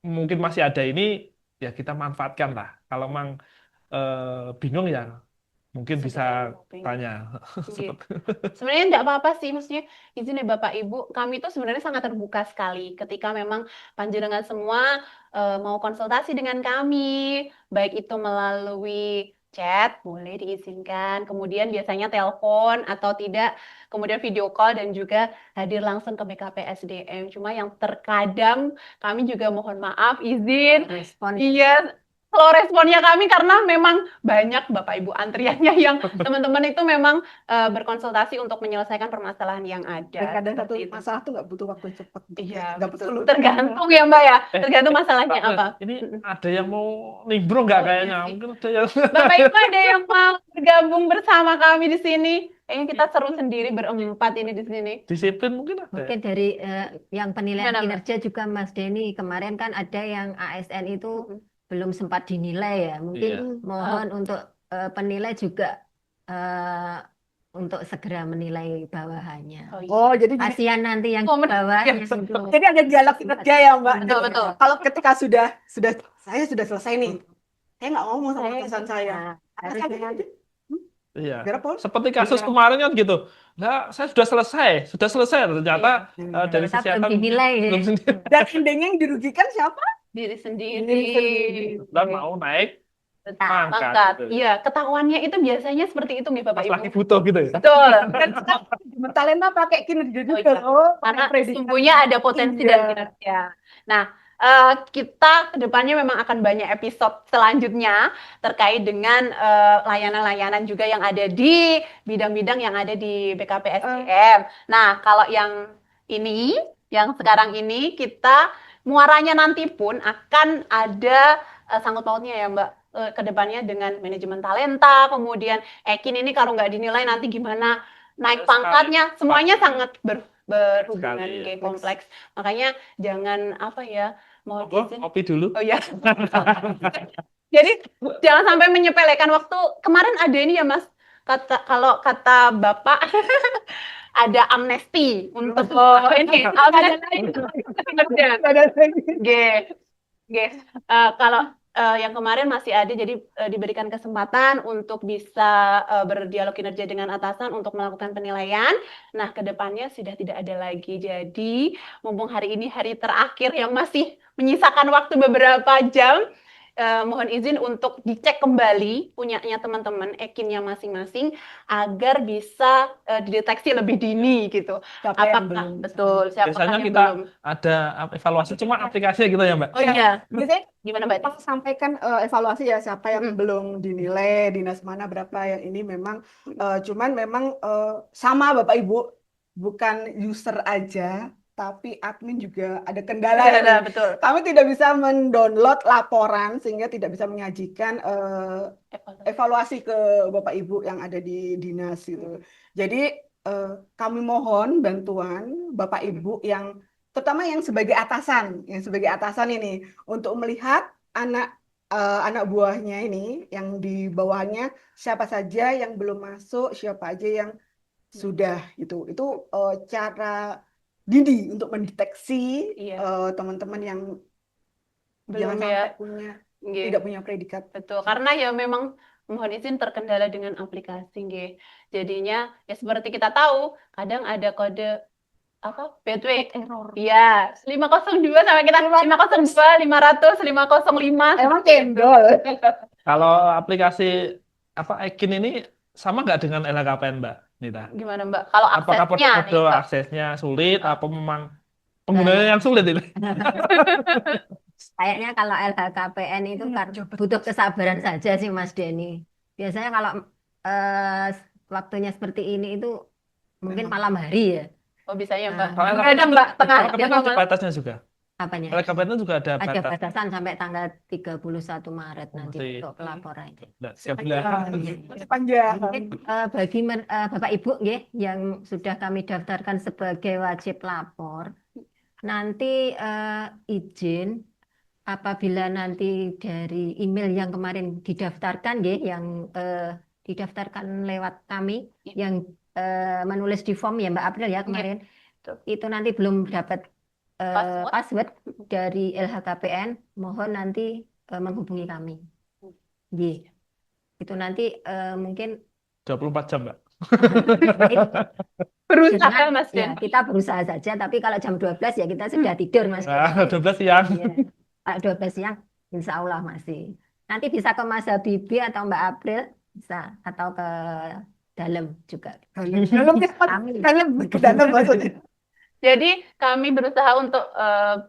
mungkin masih ada ini ya kita manfaatkan lah. Kalau memang bingung ya mungkin bisa tanya. Iya. Sebenarnya enggak apa-apa sih, maksudnya izin ya Bapak Ibu, kami itu sebenarnya sangat terbuka sekali ketika memang panjenengan semua mau konsultasi dengan kami, baik itu melalui chat, boleh diizinkan, kemudian biasanya telepon atau tidak, kemudian video call dan juga hadir langsung ke BKP SDM. Cuma yang terkadang kami juga mohon maaf, izin, Respon iya, slow responnya kami karena memang banyak Bapak Ibu antriannya yang teman-teman itu memang berkonsultasi untuk menyelesaikan permasalahan yang ada. Dan kadang satu Seperti itu. masalah tuh nggak butuh waktu cepat. Iya, Nggak betul. perlu. Tergantung ya Mbak ya, tergantung masalahnya apa. Ini ada yang mau nimbrung nggak Oh, iya kayaknya? sih. Mungkin ada yang Bapak Ibu ada yang mau bergabung bersama kami di sini? Kayaknya kita seru sendiri berempat ini di sini. disiplin mungkin ada. mungkin dari yang penilaian Gimana, Mbak? kinerja juga Mas Denny kemarin kan ada yang ASN itu Mhm. belum sempat dinilai ya. Mungkin Iya. mohon untuk penilai juga untuk segera menilai bawahannya. Oh, iya. Oh, jadi gini. Kasihan nanti yang Oh, di bawahnya itu. Jadi ada dialog kinerja ya Mbak. Betul, betul. Kalau ketika saya sudah selesai nih, saya nggak ngomong sama Saya- atasan saya. Nah, Atasan harusnya saya, Iya. berapa? Seperti kasus Iya. kemarin kan gitu. Nah, saya sudah selesai ternyata Iya. dari ternyata sisi belum dinilai. belum sendiri. Dan endingnya yang dirugikan siapa? Diri sendiri. Diri sendiri. Dan mau naik Pangkat. pangkat. gitu. Iya, ketahuannya itu biasanya seperti itu nih Bapak Pas Ibu. lagi butuh gitu ya. Betul. Dan sekarang talenta pakai kinerja juga iya. loh. Karena pakai predikat. sesungguhnya ada potensi Iya. dan kinerja. Nah, kita kedepannya memang akan banyak episode selanjutnya terkait dengan layanan-layanan juga yang ada di bidang-bidang yang ada di BKP SDM. Nah, kalau yang ini, yang sekarang ini kita muaranya nanti pun akan ada sangkut pautnya ya Mbak, kedepannya dengan manajemen talenta, kemudian Ekin ini kalau nggak dinilai nanti gimana naik Sekali. pangkatnya, semuanya sangat berhubungan, Sekali, ya. kayak kompleks. Makanya jangan apa ya, mau Monggo, izin. kopi dulu. Oh ya. Jadi jangan sampai menyepelekan waktu. Kemarin ada ini ya Mas, kalau kata Bapak ada amnesti untuk ini amnesti kerja. Ada lagi. G. Kalau yang kemarin masih ada, jadi diberikan kesempatan untuk bisa berdialog kinerja dengan atasan untuk melakukan penilaian. Nah, kedepannya sudah tidak ada lagi. Jadi, mumpung hari ini hari terakhir yang masih menyisakan waktu beberapa jam, mohon izin untuk dicek kembali punyanya teman-teman, ekinnya masing-masing agar bisa dideteksi lebih dini gitu. Siapa yang Apakah belum? betul, siapakah Biasanya yang kita belum? ada evaluasi cuma aplikasi gitu ya, Mbak. Oh iya, Biasanya gimana Mbak? kita sampaikan evaluasi ya siapa yang Mm-mm. belum dinilai, dinas mana berapa yang ini memang cuman memang sama Bapak Ibu, bukan user aja, tapi admin juga ada kendala Iya, ini. betul. Kami tidak bisa mendownload laporan sehingga tidak bisa menyajikan evaluasi ke Bapak Ibu yang ada di dinas gitu. Jadi kami mohon bantuan Bapak Ibu yang terutama yang sebagai atasan ini untuk melihat anak buahnya ini yang di bawahnya siapa saja yang belum masuk, siapa aja yang sudah gitu. Itu cara dini untuk mendeteksi Iya. teman-teman yang Belum jangan ya. sampai Nggih. tidak punya predikat. Betul, karena ya memang mohon izin terkendala dengan aplikasi, nggih. Jadinya ya seperti kita tahu, kadang ada kode apa? Betway Error. Iya, 502 sama kita 502, 500, 505. Emang cendol. Kalau aplikasi Ekin ini sama nggak dengan LHKPN, Mbak Nita? Gimana Mbak? Kalau Apakah aksesnya nih, kode Mbak. aksesnya sulit atau memang penggunanya yang sulit ini? Kayaknya kalau LHKPN itu kan butuh kesabaran saja sih Mas Denny. Biasanya kalau eh, waktunya seperti ini itu mungkin malam hari ya. Oh, bisa ya Mbak. Kalau Kadang Mbak, tengah. LHKPN ada batasnya juga. Apanya? LHKPN itu juga ada Ada batas. batasan sampai tanggal 31 Maret nanti Masih. untuk pelaporan. Nggak, siap nggak? Masih panjang. Mungkin bagi Bapak Ibu nggih, yang sudah kami daftarkan sebagai wajib lapor, nanti izin apabila nanti dari email yang kemarin didaftarkan nggih, yang didaftarkan lewat kami, yang menulis di form ya Mbak April ya kemarin, itu nanti belum dapat password dari LHKPN, mohon nanti menghubungi kami. Nggih. Itu nanti mungkin 24 jam, Mbak. Berusaha jangan, Mas ya, Den. kita berusaha saja, tapi kalau jam 12 ya kita sudah tidur Mas. Nah, 12 siang. Iya. Kalau 12 siang insya Allah masih. Nanti bisa ke Mas Habibie atau Mbak April, bisa. Atau ke dalam juga. Dalam ke dalam maksudnya. Jadi kami berusaha untuk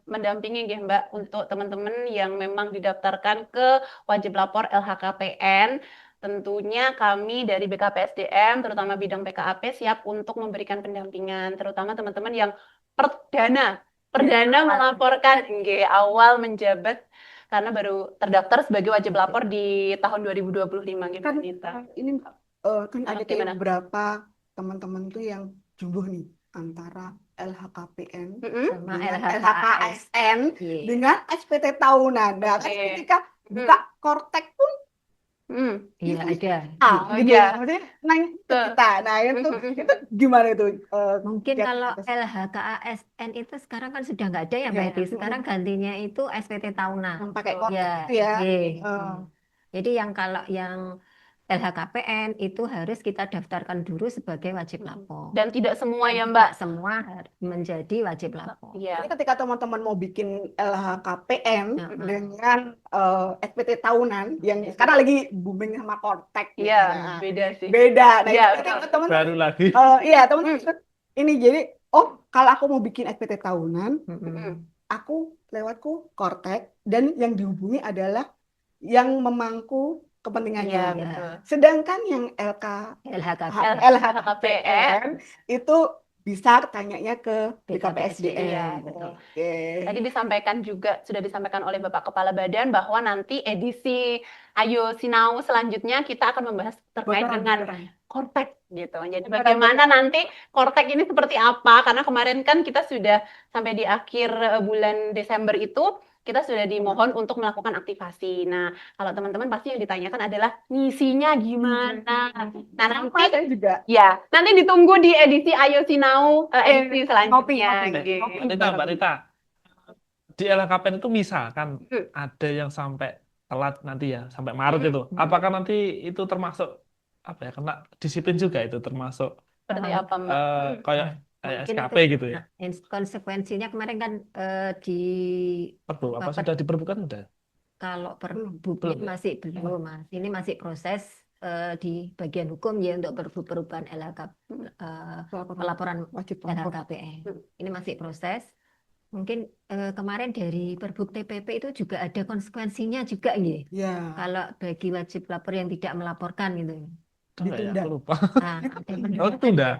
mendampingi nggih Mbak untuk teman-teman yang memang didaftarkan ke wajib lapor LHKPN. Tentunya kami dari BKPSDM, terutama bidang PKAP, siap untuk memberikan pendampingan, terutama teman-teman yang perdana melaporkan nggih, awal menjabat karena baru terdaftar sebagai wajib lapor di tahun 2025 gitu Kan Nita. ini kan ada kayak Gimana? beberapa teman-teman tuh yang jumbo nih antara LHKPN Sama dengan LHKAS. LHKASN Iya. dengan SPT tahunan. Nah, kan Oke. ketika buka Kortek pun Iya ada. gitu iya. ya. Maksudnya nanya ke Betul. kita. Nah, itu gimana itu? Mungkin Ya, kalau LHKASN itu sekarang kan sudah nggak ada ya Mbak Ya. Edi. Sekarang gantinya itu SPT tahunan. yang pakai Kortek Ya, itu ya. iya. Eh. Jadi yang kalau yang LHKPN itu harus kita daftarkan dulu sebagai wajib lapor. Dan tidak semua ya Tidak Mbak. semua harus menjadi wajib lapor. Iya. Jadi ketika teman-teman mau bikin LHKPN Mm-mm. dengan SPT tahunan yang sekarang lagi booming sama Kortek gitu. Iya, Nah, beda sih. beda. Nah, Iya, itu betul. teman-teman Baru lagi. iya teman-teman ini jadi kalau aku mau bikin SPT tahunan, Mm-mm. aku lewatku Kortek dan yang dihubungi adalah yang memangku Iya, kepentingannya. betul. Sedangkan yang LHKPN. LHKPN itu bisa tanyanya ke BKPSDM. Iya, betul. Oke. Tadi sudah disampaikan oleh Bapak Kepala Badan bahwa nanti edisi Ayo Sinau selanjutnya kita akan membahas terkait dengan Kortek gitu. Jadi bagaimana nanti Kortek ini seperti apa? Karena kemarin kan kita sudah sampai di akhir bulan Desember itu kita sudah dimohon untuk melakukan aktivasi. Nah, kalau teman-teman pasti yang ditanyakan adalah ngisinya gimana. Nah, nanti Saya juga ya, nanti ditunggu di edisi Ayo Sinau edisi selanjutnya. ngopi. Gitu. Mbak Rita, di LHKPN itu misalkan ada yang sampai telat nanti ya, sampai Maret itu. Apakah nanti itu termasuk kena disiplin juga itu termasuk Seperti apa, Mbak? kayak Mungkin SKP itu, gitu ya? konsekuensinya kemarin kan di Perbu, apa sudah diperbukan udah? kalau Belum. perbuknya Belum ya? masih belum, Mas. Ini masih proses di bagian hukum ya untuk perubahan pelaporan Wajib lapor. LHKPN. Ini masih proses. Mungkin kemarin dari Perbuk TPP itu juga ada konsekuensinya juga ya. Ya, Kalau bagi wajib lapor yang tidak melaporkan gitu. Itu nggak ya? ditunda. Aku lupa. Nah, ada Oh, pendapat. tunda.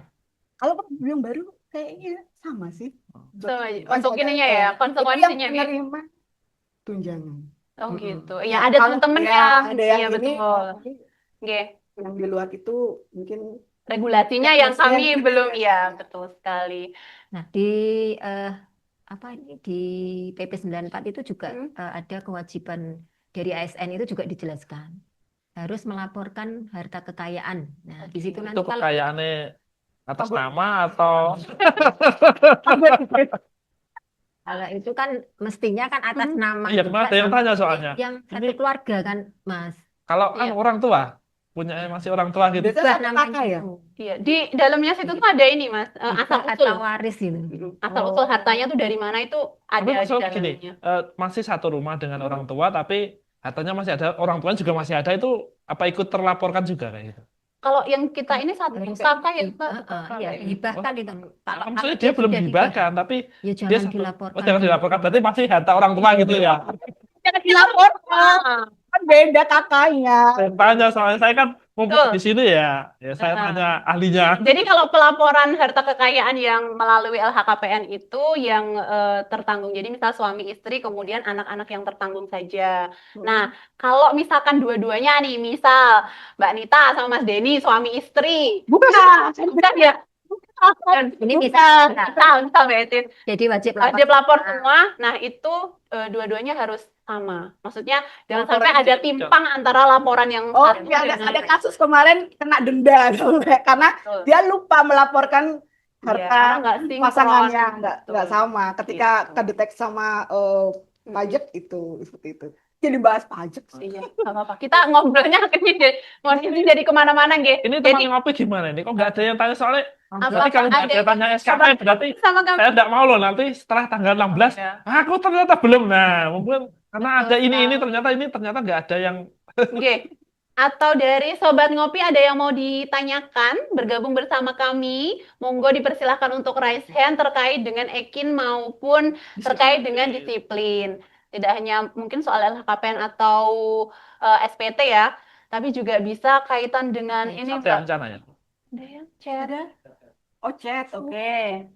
Kalau yang baru kayaknya sama sih. Sama aja. Pas Untuk ada, ininya ya, yang konsekuensinya Ge. menerima tunjangan. Oh Mm-mm. gitu. Ya, Ya ada kalau temen-temen ya yang ada yang iya ini, betul. mungkin Oke. yang di luar itu mungkin Regulasinya yang regulasinya kami gitu belum, ya. ya betul sekali. Nah, di apa ini di PP 94 itu juga ada kewajiban dari ASN itu juga dijelaskan harus melaporkan harta kekayaan. Nah, di situ Itu nanti kalau kekayaannya atas nama atau kalau itu kan mestinya kan atas nama iya, juga kemarin ada yang sama tanya soalnya. yang Ini satu keluarga kan, Mas. kalau kan Iya. orang tua, punya masih orang tua gitu. Biasanya Bah satu namanya kakak ya. itu. Iya, di dalamnya situ tuh ada ini Mas, asal Hibah usul. atau waris gitu. Asal usul hartanya tuh dari mana itu Tapi ada di maksud gini, dalamnya. masih satu rumah dengan orang tua, tapi hartanya masih ada, orang tuanya juga masih ada, itu apa ikut terlaporkan juga kayak gitu? Kalau yang kita ini satu Harus kakak ya, Mbak. iya, dihibahkan itu. Kalau Maksudnya kalau dia belum sudah dihibahkan, tapi ya dia jangan satu, dilaporkan jangan dulu. dilaporkan, berarti masih harta orang tua gitu ya. Jangan dilaporkan. Kan beda kakaknya. Saya tanya soalnya saya kan mumpung Betul. di sini ya, saya tanya ahlinya. Jadi kalau pelaporan harta kekayaan yang melalui LHKPN itu yang tertanggung, jadi misal suami istri kemudian anak-anak yang tertanggung saja. Nah, kalau misalkan dua-duanya nih, misal Mbak Nita sama Mas Denny suami istri, bukan ya? Ini Bukan. bisa Misal Mbak Etin, jadi wajib lapor. dia pelapor semua. Nah, itu dua-duanya harus sama. Maksudnya jangan sampai ada timpang antara laporan yang Oh, satu ya dengan ada kasus kemarin kena denda karena Betul. dia lupa melaporkan Iya, harta karena nggak sinkron. pasangannya, nggak Betul. sama. Ketika Gitu. kedetek sama pajak itu seperti itu. Jadi bahas pajak sih. Iya, nggak apa-apa. Kita ngobrolnya akhirnya jadi kemana-mana, Ge. Ini Jadi teman ngopi gimana ini? Kok nggak ada yang tanya soalnya? apa Berarti kalau nggak ada ada tanya SKP, berarti sama kami? saya nggak mau loh nanti setelah tanggal 16. Ya. Aku ternyata belum. Nah, mungkin karena Betul ada ini sekali. ternyata nggak ada yang. Oke. Atau dari Sobat Ngopi ada yang mau ditanyakan, bergabung bersama kami, monggo dipersilahkan untuk raise hand terkait dengan Ekin maupun terkait dengan disiplin. Tidak hanya mungkin soal LHKPN atau SPT ya, tapi juga bisa kaitan dengan ini Ada Mbak. rencananya. Ada yang chat. Oh, chat, Oke.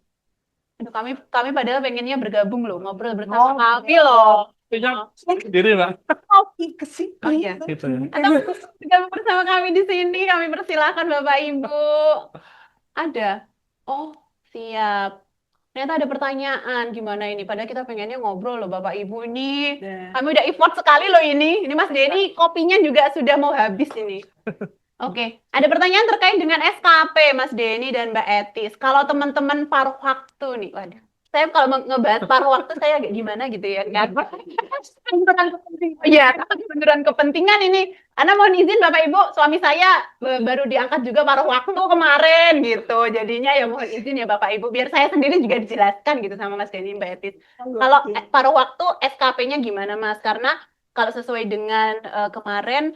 Aduh, kami padahal pengennya bergabung loh, ngobrol bersama kami loh. Artinya sendiri lah. Kopi ke sini. Oh iya. Gitu ya. Atau bergabung bersama kami di sini, kami persilahkan Bapak Ibu. Ada. Oh, siap. Ternyata ada pertanyaan, gimana ini? Padahal kita pengennya ngobrol loh Bapak Ibu ini. Kami udah effort sekali loh ini. Ini Mas Denny kopinya juga sudah mau habis ini. Oke, ada pertanyaan terkait dengan SKP Mas Denny dan Mbak Etis. Kalau teman-teman paruh waktu nih, waduh. Saya kalau ngebahas paruh waktu saya agak gimana gitu ya. Benturan kepentingan. Iya, benturan kepentingan ini. Ana mohon izin Bapak Ibu, suami saya baru diangkat juga paruh waktu kemarin gitu. Jadinya ya mohon izin ya Bapak Ibu, biar saya sendiri juga dijelaskan gitu sama Mas Denny Mbak Etis. Kalau paruh waktu SKP-nya gimana Mas? Karena kalau sesuai dengan kemarin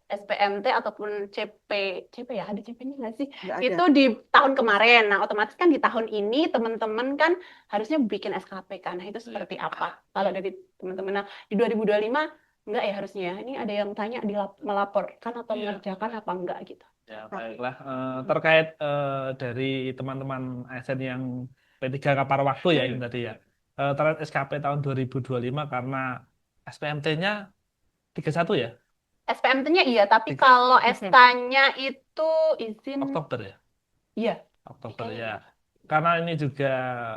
SPMT ataupun CP ya, ada CP-nya nggak sih? Nggak ada. Itu di tahun kemarin. Nah, otomatis kan di tahun ini teman-teman kan harusnya bikin SKP kan. Nah, itu seperti apa? Kalau dari teman-teman, nah, di 2025 enggak ya harusnya. Ini ada yang tanya melaporkan atau mengerjakan apa enggak gitu. Ya, baiklah. Terkait dari teman-teman ASN yang P3K paruh waktu ya ini tadi ya. Terkait SKP tahun 2025 karena SPMT-nya 31 ya? SPMT-nya iya, tapi kalau SK-nya itu izin Oktober ya? iya. Oktober ya. Karena ini juga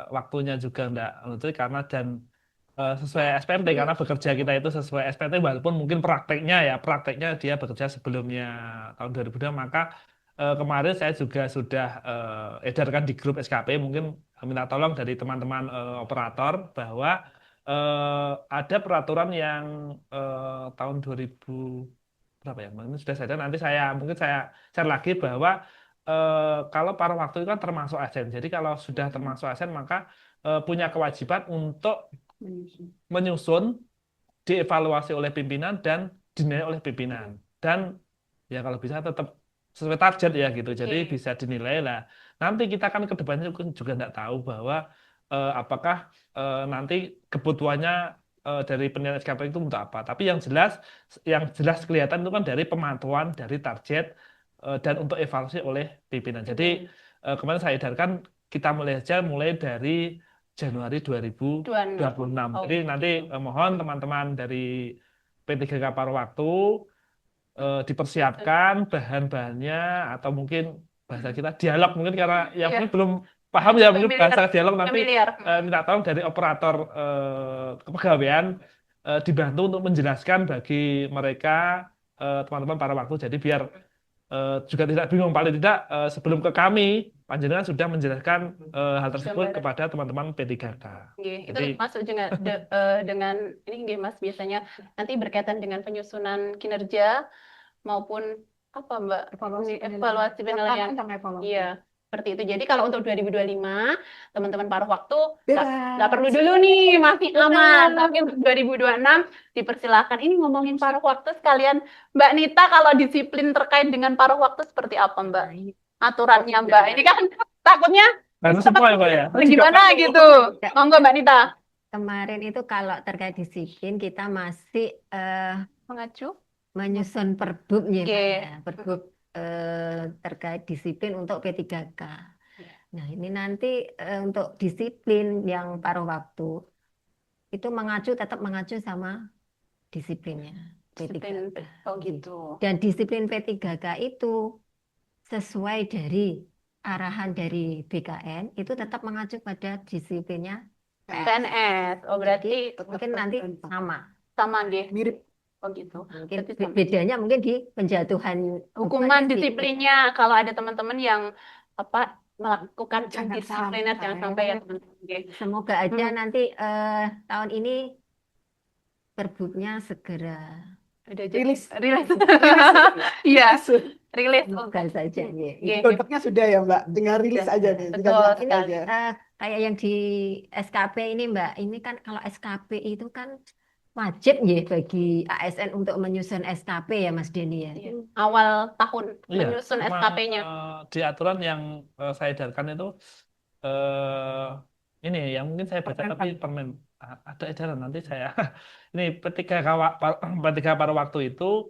waktunya juga enggak karena dan sesuai SPMT karena bekerja kita itu sesuai SPMT walaupun mungkin prakteknya dia bekerja sebelumnya tahun 2002 maka kemarin saya juga sudah edarkan di grup SKP mungkin minta tolong dari teman-teman operator bahwa ada peraturan yang tahun 2000 berapa ya? Mungkin sudah saya nanti mungkin saya share lagi bahwa kalau paruh waktu itu kan termasuk ASN. Jadi kalau sudah termasuk ASN maka punya kewajiban untuk menyusun dievaluasi oleh pimpinan dan dinilai oleh pimpinan. Dan ya kalau bisa tetap sesuai target ya gitu. Jadi Oke. bisa dinilai lah. Nanti kita kan ke depannya juga nggak tahu bahwa apakah nanti kebutuhannya dari penilaian SKP itu untuk apa. Tapi yang jelas kelihatan itu kan dari pemantauan, dari target dan untuk evaluasi oleh pimpinan. Jadi kemarin saya edarkan kita mulai dari Januari 2026. Oh, Jadi nanti mohon teman-teman dari P3K paruh waktu dipersiapkan bahan-bahannya atau mungkin bahasa kita dialog mungkin karena ya Iya. mungkin belum paham ya mungkin Familiar. bahasa dialog nanti familiar. minta tolong dari operator kepegawaian dibantu untuk menjelaskan bagi mereka teman-teman para waktu jadi biar juga tidak bingung paling tidak sebelum ke kami panjenengan sudah menjelaskan hal tersebut Gambaran. kepada teman-teman P3K. Nggih, itu Jadi- masuk juga dengan ini nggih Mas biasanya nanti berkaitan dengan penyusunan kinerja maupun apa Mbak? Evaluasi penilaian. sama evaluasi. Iya, seperti itu. Jadi kalau untuk 2025 teman-teman paruh waktu Bebas. nggak perlu dulu nih masih aman. Tapi untuk 2026 dipersilakan. Ini ngomongin paruh waktu sekalian Mbak Nita kalau disiplin terkait dengan paruh waktu seperti apa Mbak? Aturannya Mbak. Ini kan takutnya Harus semua ya Pak ya. gimana gitu. Monggo Mbak Nita. Kemarin itu kalau terkait disiplin kita masih Mengacu. menyusun perbub ya, Pak, Oke. ya. Perbub terkait disiplin untuk P3K. Nah, ini nanti untuk disiplin yang paruh waktu itu tetap mengacu sama disiplinnya Disiplin. P3K. Oh gitu. Dan disiplin P3K itu sesuai dari arahan dari BKN itu tetap mengacu pada disiplinnya. PNS. Oh berarti Mungkin nanti sama. sama nggih. Mirip. Oh gitu. Mungkin Berarti sama. bedanya mungkin di penjatuhan Hukuman disiplin. disiplinnya kalau ada teman-teman yang melakukan Jangan disipliner jangan sampai ya teman-teman. Nggih. Semoga aja nanti tahun ini perbubnya segera Udah Rilis. rilis. Iya, rilis. semoga saja ya. Nggih. Produknya sudah ya Mbak, tinggal rilis Sudah. aja nih. Betul tinggal diangkat sekali. aja. Kayak yang di SKP ini Mbak, ini kan kalau SKP itu kan wajib ya bagi ASN untuk menyusun SKP ya Mas Denny ya. Iya. Awal tahun Iya, menyusun cuma, SKP-nya. di aturan yang saya edarkan itu ini yang mungkin saya baca tapi permen ada edaran nanti saya ini P3K paruh waktu itu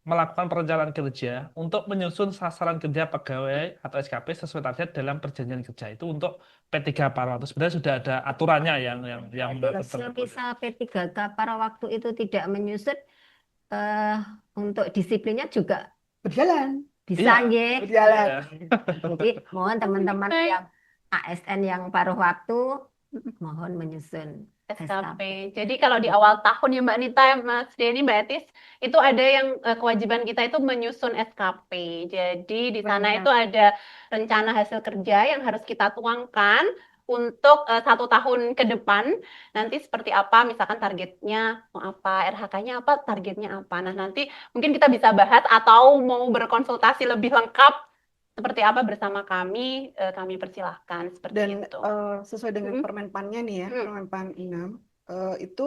melakukan perencanaan kerja untuk menyusun sasaran kerja pegawai atau SKP sesuai target dalam perjanjian kerja itu untuk P3 paruh waktu sebenarnya sudah ada aturannya yang Semisal P3K para waktu itu tidak menyusun untuk disiplinnya juga Berjalan. bisa Iya. ya. Berjalan. Jadi mohon teman-teman Baik. yang ASN yang paruh waktu mohon menyusun SKP. Jadi kalau di awal tahun ya Mbak Nita, Mas Denny, Mbak Etis, itu ada yang kewajiban kita itu menyusun SKP. Jadi di sana Benar. itu ada rencana hasil kerja yang harus kita tuangkan untuk 1 tahun ke depan. Nanti seperti apa, misalkan targetnya mau apa, RH-nya apa, targetnya apa. Nah nanti mungkin kita bisa bahas atau mau berkonsultasi lebih lengkap seperti apa bersama kami persilahkan seperti Dan itu. sesuai dengan Mm. Permenpannya nih ya, Mm. Permenpan 6, itu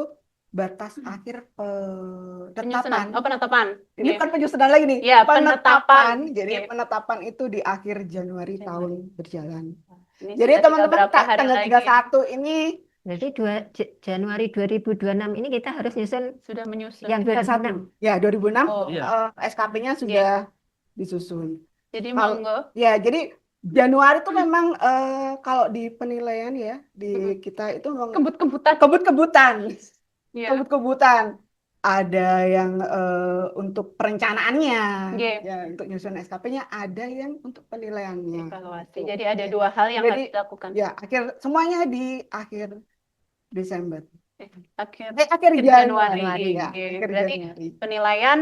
batas akhir Penyusunan, penetapan. penetapan. Ini Iya. bukan penyusunan lagi nih, Iya, penetapan. Jadi Iya. penetapan itu di akhir Januari tahun berjalan. Ini Jadi sudah teman-teman berapa hari tanggal lagi 31 ini Jadi Januari 2026 ini kita harus nyusun sudah menyusun. yang 2026. ya 2006 Oh, Iya. SKP-nya sudah disusun. jadi Kalau- monggo. Ya, jadi Januari itu memang kalau di penilaian ya di kita itu memang Kebut-kebutan. kebut-kebutan. Iya. Kebut-kebutan. Ada yang untuk perencanaannya, Oke. ya untuk nyusun SKP-nya, ada yang untuk penilaiannya. Evaluasi. Jadi ada 2 hal yang Jadi, harus dilakukan. Ya, semuanya di akhir Desember. Akhir Akhir Januari. Januari ya. Oke. Akhir Berarti Januari. penilaian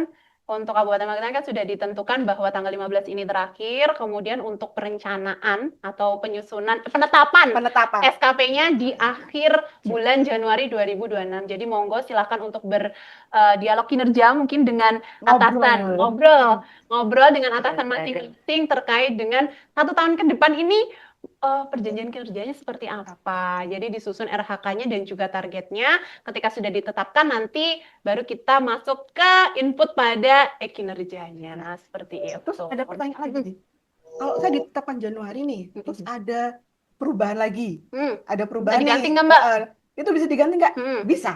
untuk Kabupaten Magetan kan sudah ditentukan bahwa tanggal 15 ini terakhir, kemudian untuk perencanaan atau penetapan Penetapan. SKP-nya di akhir bulan Januari 2026. Jadi monggo silakan untuk berdialog kinerja mungkin dengan atasan, ngobrol dengan atasan masing-masing terkait dengan 1 tahun ke depan ini perjanjian kinerjanya seperti apa. Jadi disusun RHK-nya dan juga targetnya. Ketika sudah ditetapkan nanti baru kita masuk ke input pada kinerjanya. Nah, seperti itu. Terus ada pertanyaan lagi nih. Kalau saya ditetapkan Januari nih, terus ada perubahan lagi. Ada perubahan Bisa diganti nih. nggak, Mbak? Itu bisa diganti nggak? Bisa.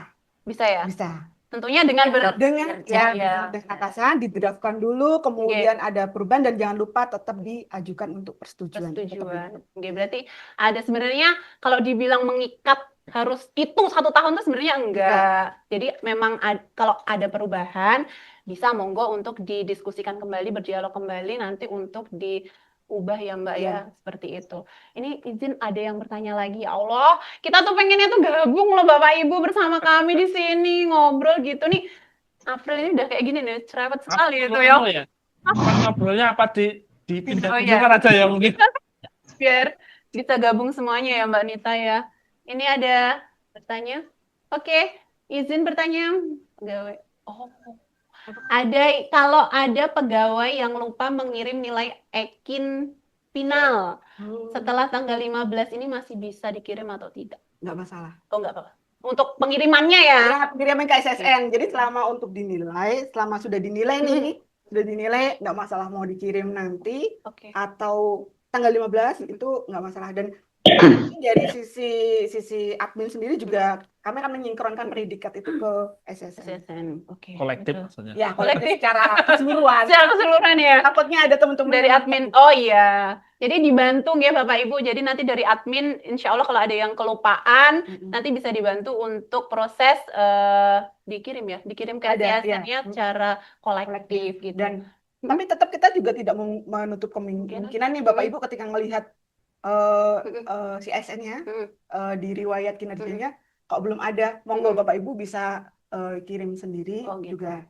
Bisa ya? Bisa. Tentunya dengan Dengan ya. dengan atasan didraftkan dulu, kemudian ada perubahan dan jangan lupa tetap diajukan untuk persetujuan. Persetujuan. Oke, berarti ada sebenarnya kalau dibilang mengikat harus itu 1 tahun itu sebenarnya enggak. Jadi memang kalau ada perubahan bisa monggo untuk didiskusikan kembali, berdialog kembali nanti untuk diubah ya Mbak ya, seperti itu. Ini izin ada yang bertanya lagi. Ya Allah, kita tuh pengennya tuh gabung loh Bapak Ibu bersama kami di sini ngobrol gitu nih. April ini udah kayak gini nih, cerewet sekali itu ya. Ngobrolnya apa dipindah Oh, iya. aja ya mungkin. Biar bisa gabung semuanya ya Mbak Nita ya. Ini ada bertanya. Oke, izin bertanya. Pegawai. Oh. Kalau ada pegawai yang lupa mengirim nilai EKIN final setelah tanggal 15 ini masih bisa dikirim atau tidak? Nggak masalah. Oh, nggak apa-apa. Untuk pengirimannya ya. Ya, pengiriman ke SSN. Jadi selama untuk dinilai, selama sudah dinilai nih, sudah dinilai nggak masalah mau dikirim nanti Oke. atau tanggal 15 itu nggak masalah. Dan dari sisi admin sendiri juga kami akan menyinkronkan predikat itu ke SSN. SSN. Oke. Kolektif Betul. maksudnya. Ya, kolektif secara keseluruhan. Secara keseluruhan ya. Takutnya ada teman-teman Dari yang admin. Oh iya. Jadi dibantu ya Bapak Ibu. Jadi nanti dari admin insya Allah kalau ada yang kelupaan nanti bisa dibantu untuk proses dikirim ke Ada, SSN-nya secara kolektif gitu. Dan tapi tetap kita juga tidak menutup kemungkinan nih Bapak Ibu ketika melihat si SN-nya di riwayat kinerjanya, kalau belum ada, monggo Bapak Ibu bisa kirim sendiri juga.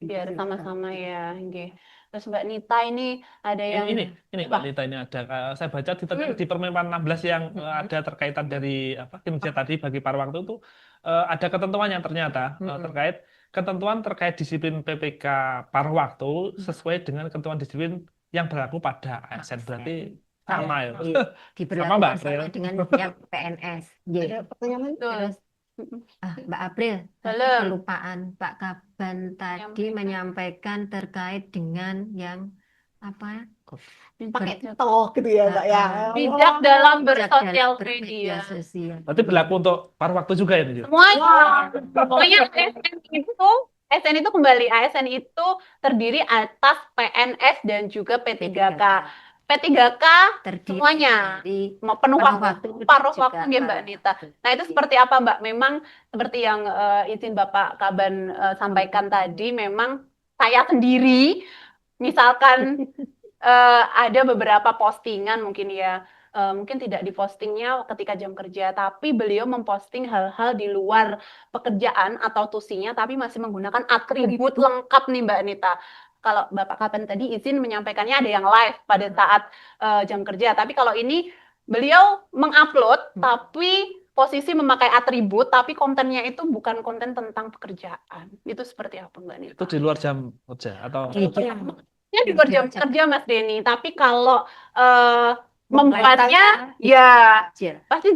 Biar sama-sama ya. Oke. Terus Mbak Nita ini ada yang ini Mbak Nita ini ada saya baca di Permen 16 yang ada terkaitan dari kinerja tadi bagi para waktu itu ada ketentuan yang ternyata ketentuan terkait disiplin PPK paruh waktu sesuai dengan ketentuan disiplin yang berlaku pada ASN. Berarti sama ya. Sama Mbak April. Dengan yang PNS. Ada pertanyaan Terus Mbak April, kelupaan Pak Kaban tadi menyampaikan terkait dengan yang apa? pakai TikTok gitu ya Mbak ya. bijak dalam Bijak bersosial dalam media. sosial. Berarti berlaku untuk paruh waktu juga ya ini. Semuanya. Pokoknya ASN itu kembali. ASN itu terdiri atas PNS dan juga P3K. P3K semuanya mau penuh waktu, paruh waktu ya Mbak Nita. Nah itu seperti apa Mbak? Memang seperti yang izin Bapak Kaban sampaikan tadi, memang saya sendiri misalkan ada beberapa postingan mungkin ya, mungkin tidak dipostingnya ketika jam kerja, tapi beliau memposting hal-hal di luar pekerjaan atau tusinya, tapi masih menggunakan atribut lengkap nih Mbak Nita. Kalau Bapak Kapan tadi izin menyampaikannya ada yang live pada saat jam kerja, tapi kalau ini beliau mengupload, tapi posisi memakai atribut, tapi kontennya itu bukan konten tentang pekerjaan. Itu seperti apa Mbak Nita? Itu di luar jam kerja atau? Ya di luar jam kerja Mas Denny, tapi kalau membuatnya ya pasti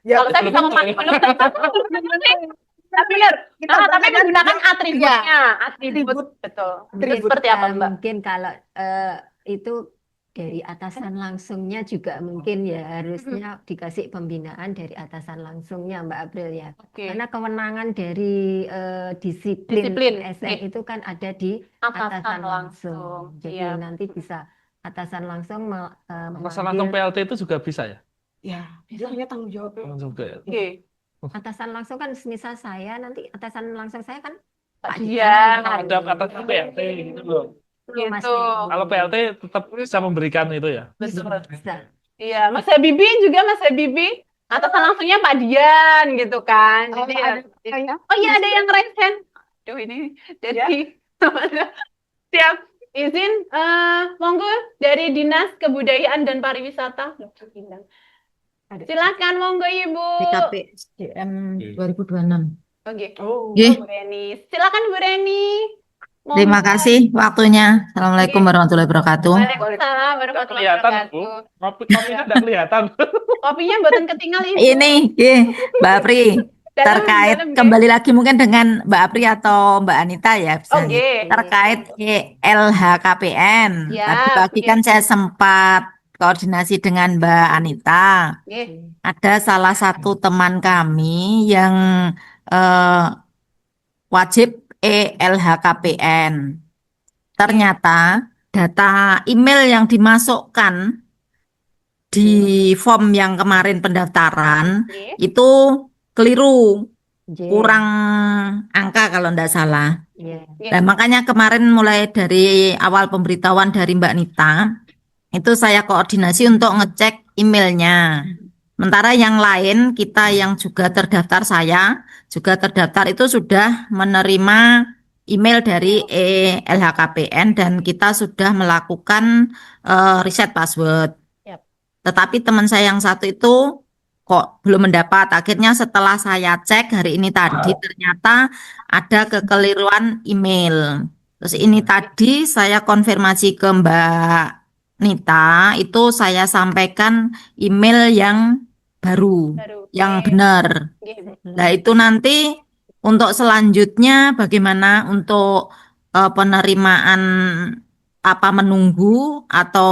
kalau saya bisa memakai tapi menggunakan atribut betul. Seperti apa Mbak? Mungkin kalau itu dari atasan langsungnya juga mungkin ya harusnya dikasih pembinaan dari atasan langsungnya Mbak April ya. Karena kewenangan dari disiplin SN itu kan ada di atasan langsung. Jadi nanti bisa atasan langsung atasan langsung PLT itu juga bisa ya? Ya, dia punya tanggung jawab juga ya. Atasan langsung kan misal saya nanti atasan langsung saya kan Pak Dian, ada atasan PLT gitu loh. Gitu. Kalau PLT tetap bisa memberikan itu ya. Betul. Iya, Mas Habibi juga Mas Habibi atasan langsungnya Pak Dian gitu kan. Jadi oh iya ada yang raise hand. Aduh ini dari siap izin monggo dari Dinas Kebudayaan dan Pariwisata. Silakan monggo Ibu. BKP SDM 2026. Oke. Bu Reni. Silakan Bu Reni. Terima Monggo. kasih waktunya. Assalamualaikum Oke. warahmatullahi wabarakatuh. Waalaikumsalam Nggak warahmatullahi kelihatan, Bu. wabarakatuh. Kopinya nggak kelihatan. Kopinya mboten ketinggal Ibu. Ini, Mbak Apri, Dalam, terkait dalam, nggih. kembali lagi mungkin dengan Mbak Apri atau Mbak Anita ya, bisa Oh, nggih. nggih. Terkait LHKPN. Ya, Tadi pagi kan saya sempat koordinasi dengan Mbak Anita. Nggih. Ada salah satu teman kami yang eh, wajib LHKPN. Ternyata data email yang dimasukkan di form yang kemarin pendaftaran Nggih. itu keliru, J. kurang angka kalau tidak salah. Iya. Nggih. Nah, makanya kemarin mulai dari awal pemberitahuan dari Mbak Nita, itu saya koordinasi untuk ngecek emailnya. Sementara yang lain, kita yang juga terdaftar, saya juga terdaftar itu sudah menerima email dari LHKPN dan kita sudah melakukan reset password. Yap. Tetapi teman saya yang satu itu kok belum mendapat. Akhirnya setelah saya cek hari ini tadi, ternyata ada kekeliruan email. Terus ini tadi saya konfirmasi ke Mbak Nita, itu saya sampaikan email yang baru, Baru. yang Nggih. benar. Nggih, Bu. Nah, itu nanti untuk selanjutnya bagaimana untuk penerimaan apa menunggu atau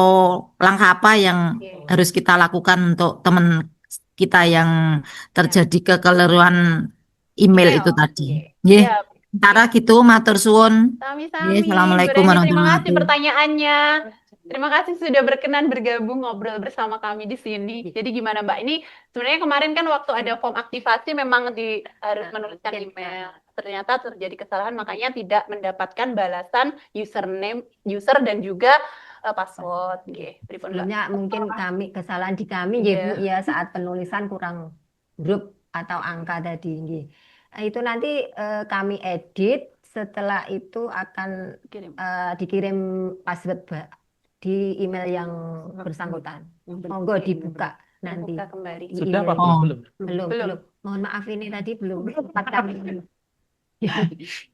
langkah apa yang Nggih. harus kita lakukan untuk teman kita yang terjadi kekeliruan email Email. itu tadi. Nggih. Nggih. Siap. Sementara gitu matur suwun. Sami-sami, Nggih, Assalamualaikum Bu Reni, terima warahmatullahi kasih wabarakatuh. pertanyaannya. Terima kasih sudah berkenan bergabung ngobrol bersama kami di sini. Jadi gimana Mbak? Ini sebenarnya kemarin kan waktu ada form aktivasi memang harus menuliskan email. Ternyata terjadi kesalahan makanya tidak mendapatkan balasan user dan juga password. Nggih, pripun, Mbak? Sebelumnya mungkin kesalahan di kami ya Bu ya saat penulisan kurang huruf atau angka tadi nggih. Itu nanti kami edit, setelah itu akan Kirim. dikirim password di email yang bersangkutan. Monggo dibuka nanti. Buka kembali. Di Sudah apa email. Oh. belum? Belum. Mohon maaf ini tadi belum sempat kami.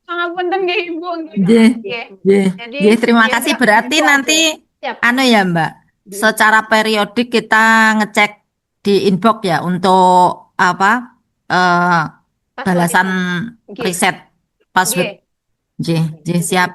Pangapunten nggih Ibu. Nggih. Nggih. Nggih. Jadi Nggih, terima ya, kasih. Mbak, Berarti itu nanti Siap. anu ya Mbak, secara periodik kita ngecek di inbox ya untuk apa Password balasan itu. Nggih. reset password. Nggih. Nggih, siap.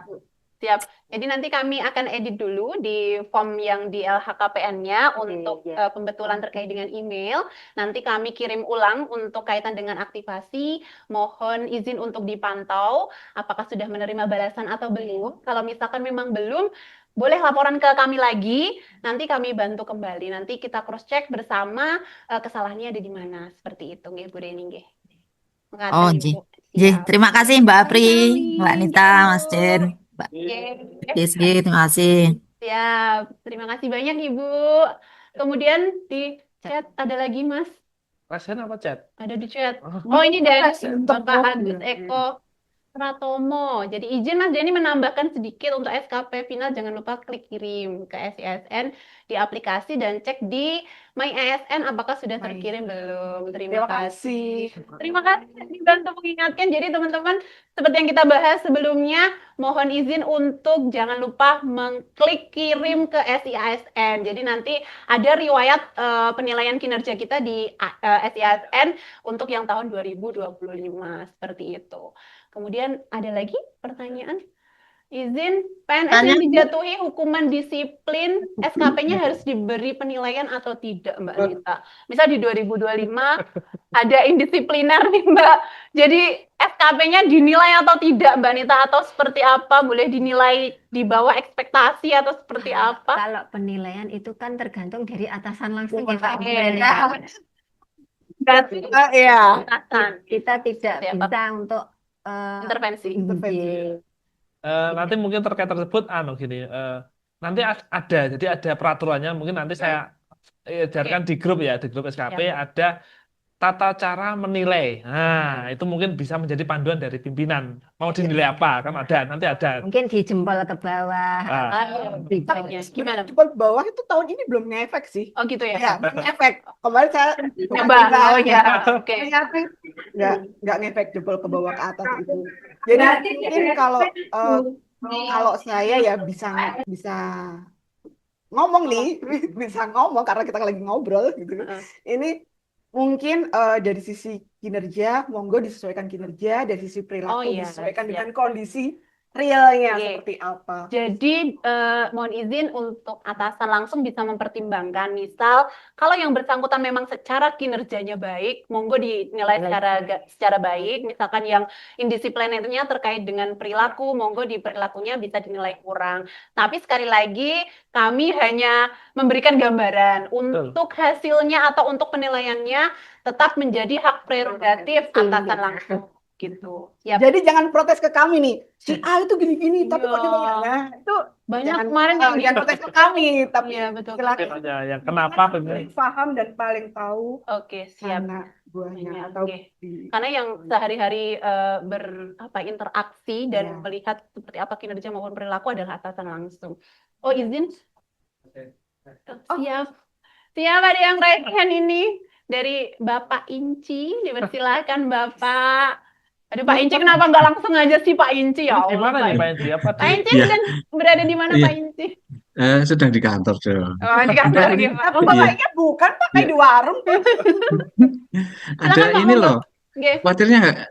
Siap. Jadi nanti kami akan edit dulu di form yang di LHKPN-nya untuk pembetulan terkait dengan email. Nanti kami kirim ulang untuk kaitan dengan aktivasi. Mohon izin untuk dipantau apakah sudah menerima balasan atau belum. Kalau misalkan memang belum, boleh laporan ke kami lagi. Nanti kami bantu kembali. Nanti kita cross check bersama kesalahannya ada di mana. Seperti itu, nggih Bu Reni nggih. Mengaten, Oh, Ibu. nggih. Nggih, Siap. terima kasih Mbak Apri, Sami-sami. Mbak Nita, Nggih, Mas Bu. Den, Mbak Nggih. Rizky, terima kasih. Siap, terima kasih banyak Ibu. Kemudian di chat ada lagi Mas, Pasien apa chat? ada di chat. Oh. Oh ini dari Untuk Bapak Agus Eko Pratomo. Jadi izin Mas Denny menambahkan sedikit untuk SKP final, jangan lupa klik kirim ke SISN di aplikasi dan cek di My ASN apakah sudah terkirim belum. Terima Terima kasih. kasih. Terima kasih dibantu mengingatkan. Jadi teman-teman, seperti yang kita bahas sebelumnya, mohon izin untuk jangan lupa mengklik kirim ke SIASN. Jadi nanti ada riwayat penilaian kinerja kita di SIASN untuk yang tahun 2025 seperti itu. Kemudian ada lagi pertanyaan? Izin PNS yang dijatuhi hukuman disiplin, SKP-nya harus diberi penilaian atau tidak, Mbak Nita? Misal di 2025 ada indisipliner nih, Mbak. Jadi SKP-nya dinilai atau tidak, Mbak Nita? Atau seperti apa? Boleh dinilai di bawah ekspektasi atau seperti apa? Kalau penilaian itu kan tergantung dari atasan langsung ya Pak. Iya. Kita tidak Seperti apa? bisa untuk Intervensi. Nanti mungkin terkait tersebut gini, nanti ada, jadi ada peraturannya, mungkin nanti saya edarkan di grup ya, di grup SKP ada tata cara menilai. Nah, itu mungkin bisa menjadi panduan dari pimpinan. Mau dinilai apa? Kan ada, nanti ada. mungkin di jempol ke bawah. Gimana? Jempol bawah itu tahun ini belum ngefek sih. Oh gitu ya? Ya, efek. Kemarin saya Coba. Oh ya, oke. ternyata nggak ngefek jempol ke bawah ke atas itu. Jadi mungkin kalau Kalau saya ya bisa ngomong nih, bisa ngomong karena kita lagi ngobrol gitu. Ini mungkin dari sisi kinerja, monggo disesuaikan kinerja, dari sisi perilaku iya, disesuaikan siap. dengan kondisi realnya Oke. seperti apa. Jadi mohon izin untuk atasan langsung bisa mempertimbangkan. Misal kalau yang bersangkutan memang secara kinerjanya baik, monggo dinilai secara baik. Misalkan yang indisiplinnya terkait dengan perilaku, monggo di perilakunya bisa dinilai kurang. Tapi sekali lagi kami hanya memberikan gambaran. Untuk hasilnya atau untuk penilaiannya tetap menjadi hak prerogatif atasan langsung. Gitu. Siap. Jadi jangan protes ke kami nih, si A itu gini-gini, tapi kok dia Iya. banyak. Nah, itu Banyak jangan, kemarin yang jangan protes ke kami, tapi Iya, betul. silakan yang kenapa paling paham dan paling tahu Oke, siap. anak buahnya Banyak, atau oke. di Karena yang sehari-hari berinteraksi dan Iya. melihat seperti apa kinerja maupun perilaku adalah atasan langsung. Oh, izin? Siap. Siap, ada yang raise hand ini dari Bapak Inci. Dipersilakan Bapak. Aduh, Pak Inci kenapa nggak langsung aja sih Pak Inci? Ya Allah, gimana nih Pak Pak Inci? Apa Pak Inci Iya. sedang berada di mana Iya. Pak Inci? Sedang di kantor dong. Oh, di kantor Ini- gimana? Apa baiknya bukan pakai Iya. di warung. Ada Silakan, Pak, ini monggo. loh, Oke.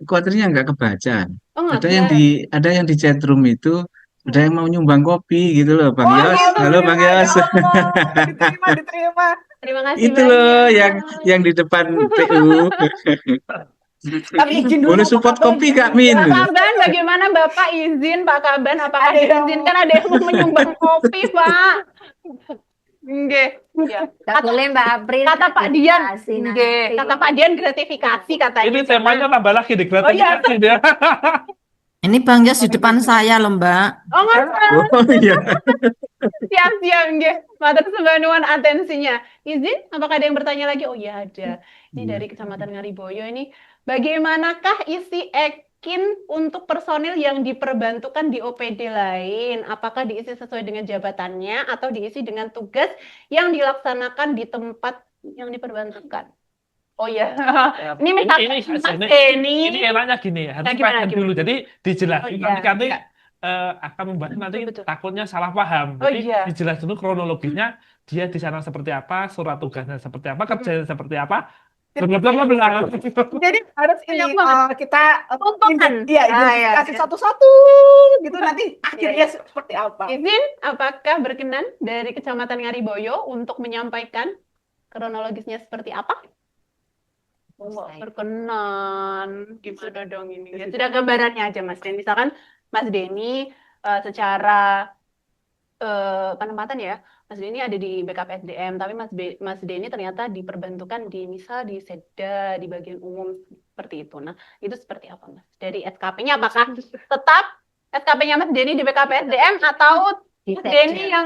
khawatirnya nggak kebaca. Oh, nggak Ada yang ada yang di chat room itu, ada yang mau nyumbang kopi gitu loh, Bang Oh, Yos. gitu, Halo Bang ya Yos. Allah, diterima. Terima kasih Itu banyak. loh yang di depan PU. Tapi izin dulu, Boleh support Pak Kaban. kopi Kak Min? Pak Kaban, bagaimana Bapak izin Pak Kaban? Apakah Ada yang- diizinkan ada yang mau menyumbang kopi, Pak? Nggih. Ya. Nggak boleh Mbak April. Kata Pak Dian, gratifikasi nggih. nanti. Kata Pak Dian gratifikasi katanya. ini temanya tambah lagi di Oh, iya. gratifikasi dia. Ini Bang Yos di depan saya loh Mbak. Oh, nggak. Oh iya. Siap-siap, nggih. Matur sembah nuwun atensinya. Izin, apakah ada yang bertanya lagi? Oh iya, ada. Ini Iya. dari Kecamatan Ngariboyo ini. Bagaimanakah isi ekin untuk personil yang diperbantukan di OPD lain? Apakah diisi sesuai dengan jabatannya atau diisi dengan tugas yang dilaksanakan di tempat yang diperbantukan? Oh iya. Ini misalkan ini Mas Denny. ini enaknya gini ya, harus Nah, gimana, paham dulu. Jadi dijelasin Oh, iya. nanti Iya. akan membahas nanti Betul. takutnya salah paham. Oh, Jadi iya. dijelas dulu kronologisnya, dia di sana seperti apa, surat tugasnya seperti apa, kerjanya seperti apa, bla bla bla bla. Jadi harus ini Banyak banget. kita Tontonan. iya, Ah, identifikasi iya. satu-satu gitu nanti akhirnya seperti apa. Izin, apakah berkenan dari Kecamatan Ngariboyo untuk menyampaikan kronologisnya seperti apa? Oh, nggak berkenan. Gimana dong ini? Ya, sudah gambarannya aja, Mas Denny. Misalkan Mas Denny secara penempatan ya, Mas Denny ada di backup SDM, tapi Mas Denny ternyata diperbantukan misal di Seda, di bagian umum seperti itu. Nah, itu seperti apa, Mas? Dari SKP-nya apakah tetap SKP-nya Mas Denny di backup SDM atau Di Mas Denny yang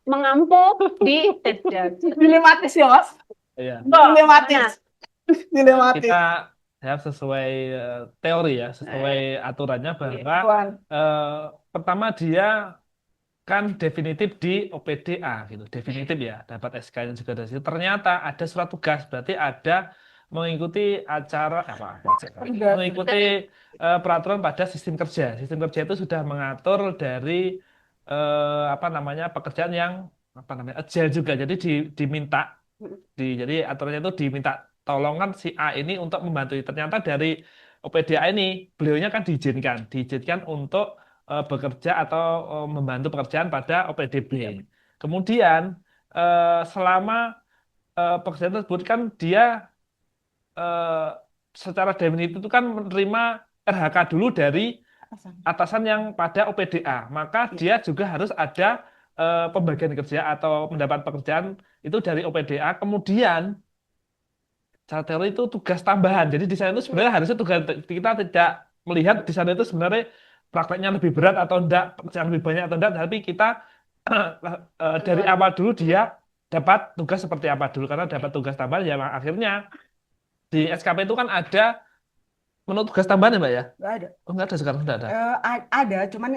mengampu di Seda? Dilematis ya, Mas. Iya. Dilematis. Dilematis. Kita ya sesuai teori ya, sesuai aturannya bahwa Tuan. pertama dia kan definitif di OPDA gitu, definitif ya, dapat SK-nya juga dari situ. Ternyata ada surat tugas, berarti ada mengikuti acara mengikuti peraturan pada sistem kerja. Sistem kerja itu sudah mengatur dari apa namanya pekerjaan yang apa namanya agile juga. Jadi diminta jadi aturannya itu diminta tolongan si A ini untuk membantu. Ternyata dari OPDA ini beliaunya kan diizinkan untuk bekerja atau membantu pekerjaan pada OPDB. Kemudian selama pekerjaan tersebut kan dia secara definitif itu kan menerima RHK dulu dari atasan yang pada OPDA, maka dia juga harus ada pembagian kerja atau mendapat pekerjaan itu dari OPDA. Kemudian secara teori itu tugas tambahan. Jadi di sana itu sebenarnya harusnya tugas kita tidak melihat di sana itu sebenarnya prakteknya lebih berat atau enggak, pekerjaan lebih banyak atau enggak, tapi kita dari awal dulu dia dapat tugas seperti apa dulu, karena dapat tugas tambahan ya akhirnya di SKP itu kan ada menu tugas tambahan ya Mbak ya? Nggak ada. Oh nggak ada sekarang, nggak ada. Ada, cuman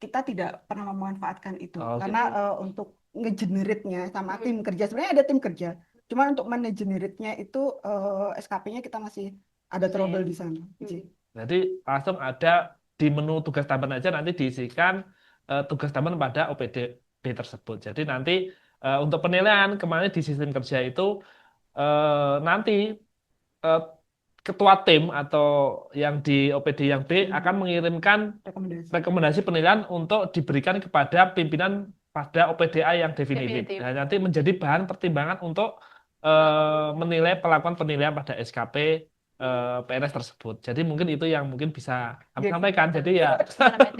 kita tidak pernah memanfaatkan itu Oh, karena untuk ngegenerate-nya sama tim kerja, sebenarnya ada tim kerja, cuman untuk menegenerate-nya itu SKP-nya kita masih ada trouble di sana. Jadi langsung ada di menu tugas tambahan aja nanti diisikan tugas tambahan pada OPD tersebut. Jadi nanti untuk penilaian kemarin di sistem kerja itu nanti eh, ketua tim atau yang di OPD yang B akan mengirimkan Rekomendasi. rekomendasi penilaian untuk diberikan kepada pimpinan pada OPDA yang definitif. Definitif. Dan nanti menjadi bahan pertimbangan untuk menilai pelakuan penilaian pada SKP PNS tersebut. Jadi mungkin itu yang mungkin bisa kami Jadi- sampaikan. Jadi ya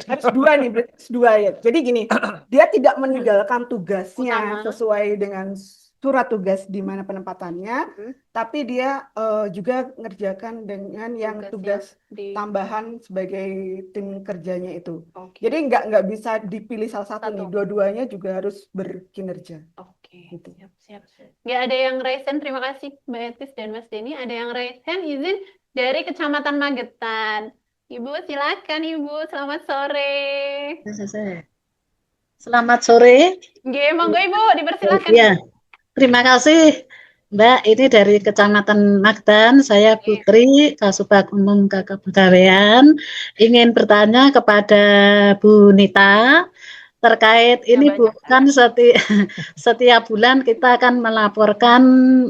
Harus dua nih, berarti harus dua ya. Jadi gini, dia tidak meninggalkan tugasnya Utama. sesuai dengan surat tugas di mana penempatannya, tapi dia juga ngerjakan dengan yang tugas di tambahan sebagai tim kerjanya itu. Oke. Jadi nggak bisa dipilih salah satu nih, Satu. dua-duanya juga harus berkinerja. Oke, Gitu. siap. Nggak ada yang raise hand, terima kasih Mbak Etis dan Mas Denny. Ada yang raise hand, izin dari Kecamatan Magetan. Ibu, silakan Ibu, selamat sore. Selamat sore. Nggih, monggo Ibu, dipersilakan. Ya, terima kasih Mbak. Ini dari Kecamatan Magetan, saya Putri, Kasubag Umum Kepegawaian. Ingin bertanya kepada Bu Nita terkait ini Bu, kan setiap bulan kita akan melaporkan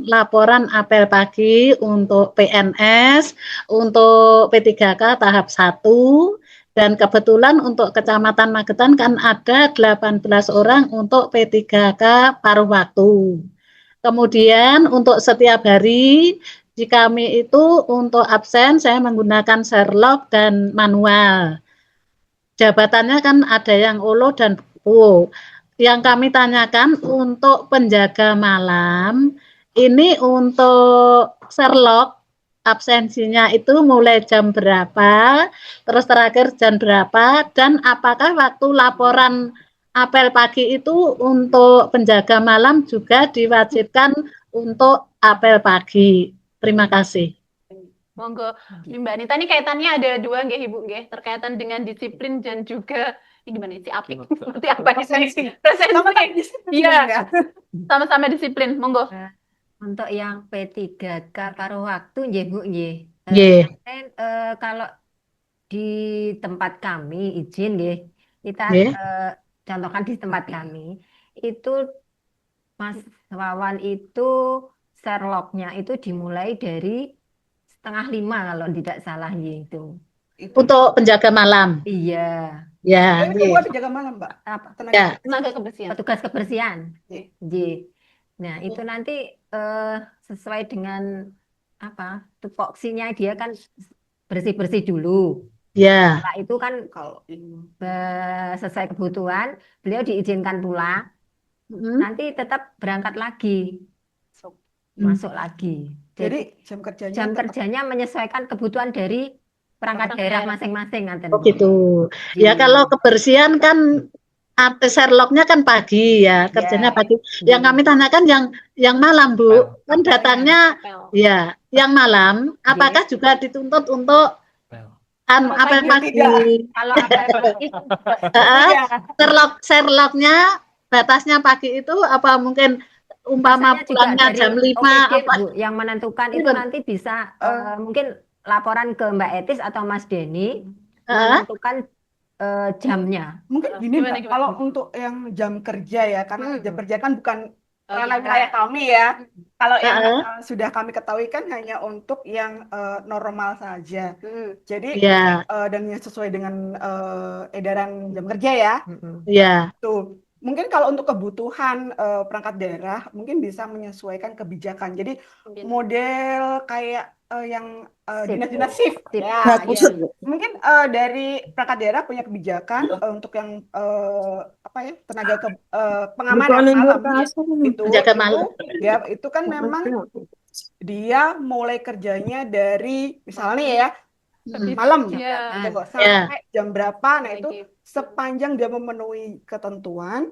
laporan apel pagi untuk PNS, untuk P3K tahap 1. Dan kebetulan untuk Kecamatan Magetan kan ada 18 orang untuk P3K paruh waktu. Kemudian untuk setiap hari di kami itu untuk absen saya menggunakan Sherlock dan manual. Jabatannya kan ada yang Olo dan Po. Yang kami tanyakan untuk penjaga malam, ini untuk Sherlock absensinya itu mulai jam berapa, terus terakhir jam berapa, dan apakah waktu laporan apel pagi itu untuk penjaga malam juga diwajibkan untuk apel pagi. Terima kasih. Monggo, Mbak Nita, ini kaitannya ada dua nggih Ibu nggih, terkaitan dengan disiplin dan juga ini gimana sih apik? Seperti apa nih? Presensi. Iya, sama-sama disiplin. Monggo. Untuk yang P3K paruh waktu nggih Bu nggih. Nggih. Kalau di tempat kami izin nggih, kita Nggih. contohkan di tempat kami itu Mas Wawan itu Sherlocknya itu dimulai dari 4:30 kalau tidak salah gitu. Untuk penjaga malam. Iya, Ya, Itu bukan penjaga malam, Mbak. apa Tenaga Ya. Tenaga kebersihan. petugas kebersihan. Iya. Nggih. Nah, itu nanti sesuai dengan apa? Tupoksinya dia kan bersih-bersih dulu. ya. Setelah itu kan kalau ini. sesuai kebutuhan, beliau diizinkan pulang, nanti tetap berangkat lagi, masuk lagi. Jadi jam kerjanya Jam tetap- kerjanya menyesuaikan kebutuhan dari perangkat daerah masing-masing. Ngaten. Oh gitu. Ya kalau kebersihan kan Sherlocknya kan pagi ya, kerjanya pagi. Yang kami tanyakan yang malam Bu, kan datangnya ya yang malam. Apakah juga dituntut untuk apel pagi? Kalau apel pagi, Sherlocknya batasnya pagi itu apa mungkin umpama biasanya juga pulangnya dari jam 5 OPD, apa? Bu, yang menentukan itu nanti bisa mungkin laporan ke Mbak Etis atau Mas Denny menentukan jamnya. Mungkin gini Gimana, Mbak, gimana? kalau untuk yang jam kerja ya, karena jam kerja kan bukan ranah wilayah kami ya. Kalau yang sudah kami ketahui kan hanya untuk yang normal saja. Jadi Ya, dan yang sesuai dengan edaran jam kerja ya. ya. Tuh. Mungkin kalau untuk kebutuhan perangkat daerah mungkin bisa menyesuaikan kebijakan. Jadi model kayak yang dinas-dinas shift. Ya, mungkin dari perangkat daerah punya kebijakan untuk yang apa ya tenaga pengamanan malam itu Penjaga malam. ya itu kan memang dia mulai kerjanya dari misalnya ya malam sampai jam berapa. Nah itu sepanjang dia memenuhi ketentuan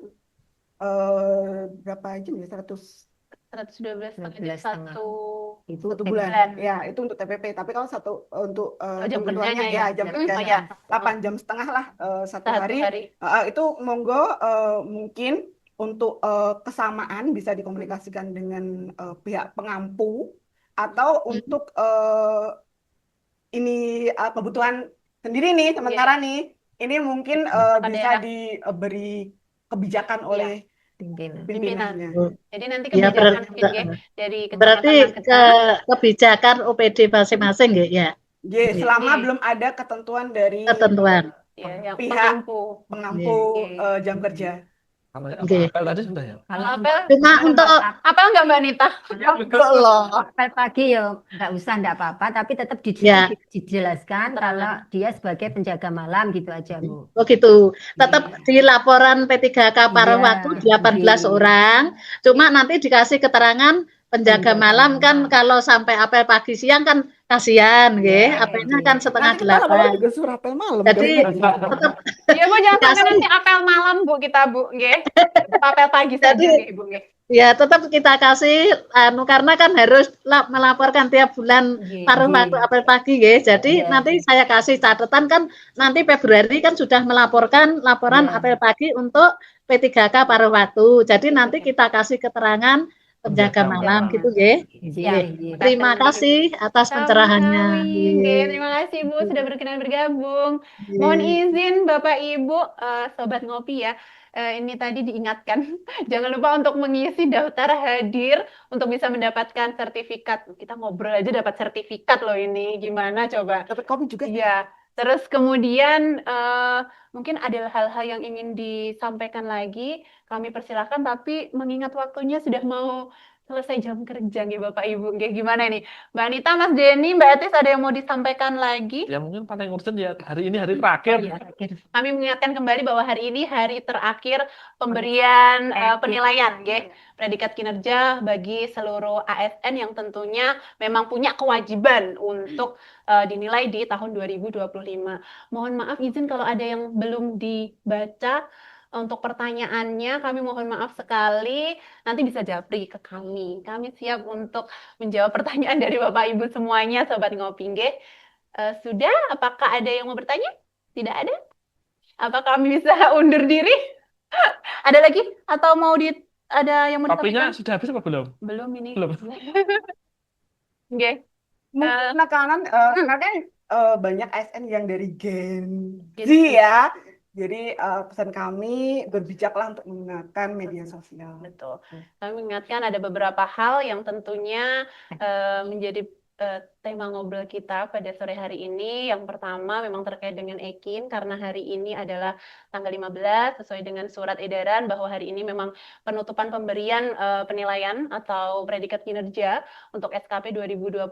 berapa jam ya 112 1,5 itu 1 bulan ya itu untuk TPP. Tapi kalau untuk jam kebutuhannya kerjanya ya jam kerjanya 8,5 jam lah satu hari. Itu monggo mungkin untuk kesamaan bisa dikomunikasikan dengan pihak pengampu atau untuk ini kebutuhan sendiri nih sementara nih. Ini mungkin Pada bisa daerah. diberi kebijakan oleh Pimpinan. pimpinannya. Jadi nanti Ya, kebijakan mungkin nggih dari berarti Kecamatan Magetan. kebijakan OPD masing-masing nggih, ya. Selama Oke. belum ada ketentuan dari Ketentuan. Ya, yang pihak pengampu. pengampu Oke. jam kerja. Kalau Oke. apel tadi sudah ya. Kalau Apel, Cuma untuk apel nggak Mbak Nita? apel pagi ya nggak usah, nggak apa-apa, tapi tetap Ya. dijelaskan kalau dia sebagai penjaga malam gitu aja, Bu. begitu, tetap di laporan P3K paruh Iya, waktu 18 iya. orang. Cuma nanti dikasih keterangan penjaga malam kan, kalau sampai apel pagi siang kan kasihan, nggih. Iya, Apelnya iya. kan setengah Nanti kita lama-lama 8. juga suruh apel malam. Jadi kan? tetap Iya Bu, jangan sampai dikasih. nanti apel malam Bu kita Bu, nggih. Apel pagi saja Jadi, nggih Bu nggih. Ya, tetap kita kasih karena kan harus melaporkan tiap bulan paruh waktu apel pagi, nggih. Jadi Iya. nanti saya kasih catatan kan, nanti Februari kan sudah melaporkan laporan Iya. apel pagi untuk P3K paruh waktu. Jadi nanti kita kasih keterangan penjaga malam gitu, nggih. Iya, iya. Terima kasih atas pencerahannya. Sama-sama, Nggih. terima kasih Bu sudah berkenan bergabung. Nggih. Mohon izin Bapak Ibu, Sobat Ngopi ya. Ini tadi diingatkan, jangan lupa untuk mengisi daftar hadir untuk bisa mendapatkan sertifikat. Kita ngobrol aja dapat sertifikat loh ini. Gimana coba? Dapat kopi juga. Iya. Terus kemudian mungkin ada hal-hal yang ingin disampaikan lagi, kami persilahkan, tapi mengingat waktunya sudah mau selesai jam kerja nih Bapak Ibu. Nggih, gimana nih? Mbak Anita, Mas Denny, Mbak Etis ada yang mau disampaikan lagi? Ya mungkin paling urgent ya hari ini hari terakhir. Kami mengingatkan kembali bahwa hari ini hari terakhir pemberian penilaian, nggih, predikat kinerja bagi seluruh ASN yang tentunya memang punya kewajiban untuk dinilai di tahun 2025. Mohon maaf izin kalau ada yang belum dibaca. Untuk pertanyaannya, kami mohon maaf sekali. Nanti bisa japri ke kami. Kami siap untuk menjawab pertanyaan dari Bapak Ibu semuanya, Sobat Ngopi, nggih. Sudah? Apakah ada yang mau bertanya? Tidak ada? Apa kami bisa undur diri? Ada lagi? Atau mau ada yang mau Kopinya disampaikan? sudah habis apa belum? Belum ini. Belum. Oke. Mungkin penekanan kan banyak ASN yang dari Gen Z ya. Jadi pesan kami berbijaklah untuk menggunakan media sosial. Betul. Kami mengingatkan ada beberapa hal yang tentunya menjadi tema ngobrol kita pada sore hari ini. Yang pertama memang terkait dengan Ekin, karena hari ini adalah tanggal 15 sesuai dengan surat edaran bahwa hari ini memang penutupan pemberian penilaian atau predikat kinerja untuk SKP 2025.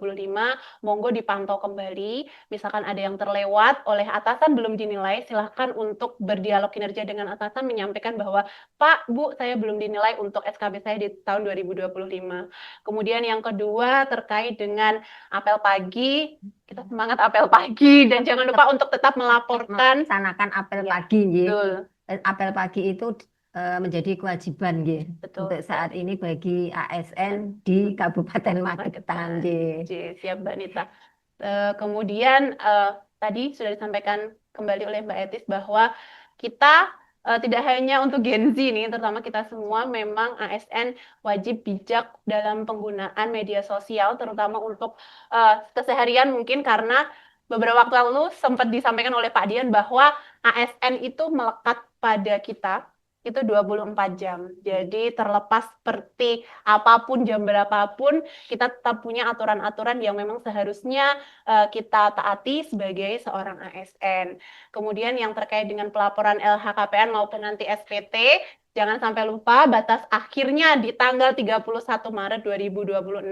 Monggo dipantau kembali. Misalkan ada yang terlewat oleh atasan belum dinilai, silahkan untuk berdialog kinerja dengan atasan, menyampaikan bahwa Pak, Bu, saya belum dinilai untuk SKP saya di tahun 2025. Kemudian yang kedua terkait dengan apel pagi, kita semangat apel pagi dan jangan lupa untuk tetap melaporkan. Melaksanakan apel pagi, nggih. Betul. Apel pagi itu menjadi kewajiban, nggih, Betul. untuk saat ini bagi ASN di Kabupaten Magetan, nggih. Siap Mbak Nita. Kemudian tadi sudah disampaikan kembali oleh Mbak Etis bahwa kita tidak hanya untuk Gen Z nih, terutama kita semua memang ASN wajib bijak dalam penggunaan media sosial, terutama untuk keseharian mungkin, karena beberapa waktu lalu sempat disampaikan oleh Pak Dian bahwa ASN itu melekat pada kita itu 24 jam. Jadi terlepas seperti apapun, jam berapapun, kita tetap punya aturan-aturan yang memang seharusnya kita taati sebagai seorang ASN. Kemudian yang terkait dengan pelaporan LHKPN maupun nanti SPT, jangan sampai lupa batas akhirnya di tanggal 31 Maret 2026.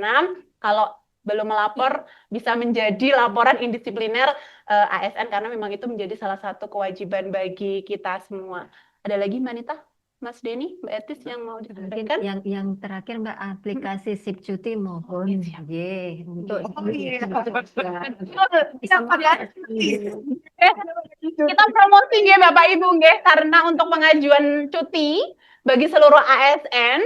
Kalau belum melapor bisa menjadi laporan indisipliner ASN, karena memang itu menjadi salah satu kewajiban bagi kita semua. Ada lagi Mbak Nita, Mas Denny, Mbak Etis yang mau disampaikan? Yang terakhir Mbak, aplikasi Sip Cuti mohon, nggih, untuk kita promosi nggih Bapak Ibu nggih, karena untuk pengajuan cuti bagi seluruh ASN,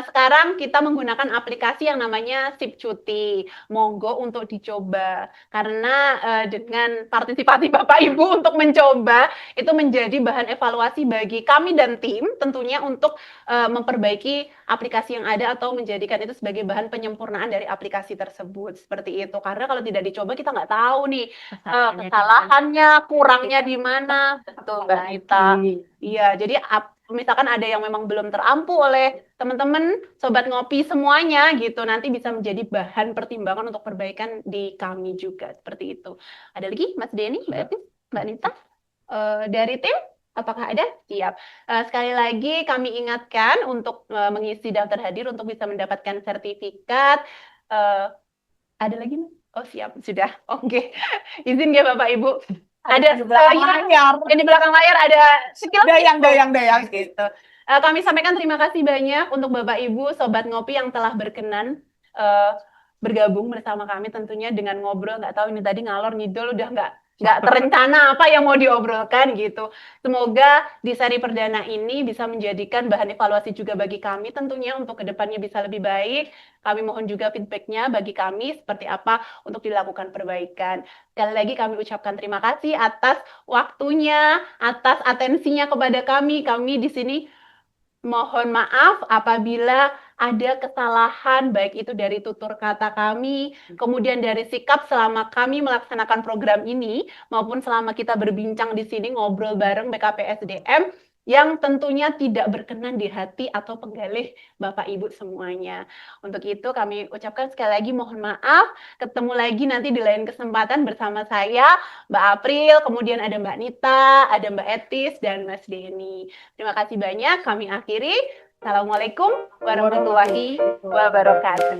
sekarang kita menggunakan aplikasi yang namanya Sip Cuti. Monggo untuk dicoba. Karena dengan partisipasi Bapak Ibu untuk mencoba, itu menjadi bahan evaluasi bagi kami dan tim tentunya untuk memperbaiki aplikasi yang ada atau menjadikan itu sebagai bahan penyempurnaan dari aplikasi tersebut. Seperti itu. Karena kalau tidak dicoba kita nggak tahu nih kesalahannya, kurangnya di mana. Betul, Mbak Nita. Iya, jadi misalkan ada yang memang belum terampu oleh teman-teman Sobat Ngopi semuanya gitu, nanti bisa menjadi bahan pertimbangan untuk perbaikan di kami juga. Seperti itu. Ada lagi Mas Denny, Mbak Etis, Mbak Nita? Dari tim? Apakah ada? Siap. Sekali lagi kami ingatkan untuk mengisi daftar hadir untuk bisa mendapatkan sertifikat. Ada lagi? Oh siap, sudah. Oke. Izin ya Bapak Ibu. Ada di belakang layar. Yang di belakang layar ada sekilas Dayang gitu. Kami sampaikan terima kasih banyak untuk Bapak Ibu Sobat Ngopi yang telah berkenan bergabung bersama kami tentunya dengan ngobrol. Nggak tahu ini tadi ngalor ngidul udah nggak terencana apa yang mau diobrolkan gitu. Semoga di seri perdana ini bisa menjadikan bahan evaluasi juga bagi kami tentunya untuk kedepannya bisa lebih baik. Kami mohon juga feedbacknya bagi kami seperti apa untuk dilakukan perbaikan. Sekali lagi kami ucapkan terima kasih atas waktunya, atas atensinya kepada kami. Kami di sini mohon maaf apabila ada kesalahan, baik itu dari tutur kata kami, kemudian dari sikap selama kami melaksanakan program ini, maupun selama kita berbincang di sini ngobrol bareng BKPSDM, yang tentunya tidak berkenan di hati atau penggalih Bapak Ibu semuanya. Untuk itu kami ucapkan sekali lagi mohon maaf, ketemu lagi nanti di lain kesempatan bersama saya, Mbak April, kemudian ada Mbak Nita, ada Mbak Etis, dan Mas Denny. Terima kasih banyak, kami akhiri. Assalamualaikum warahmatullahi wabarakatuh.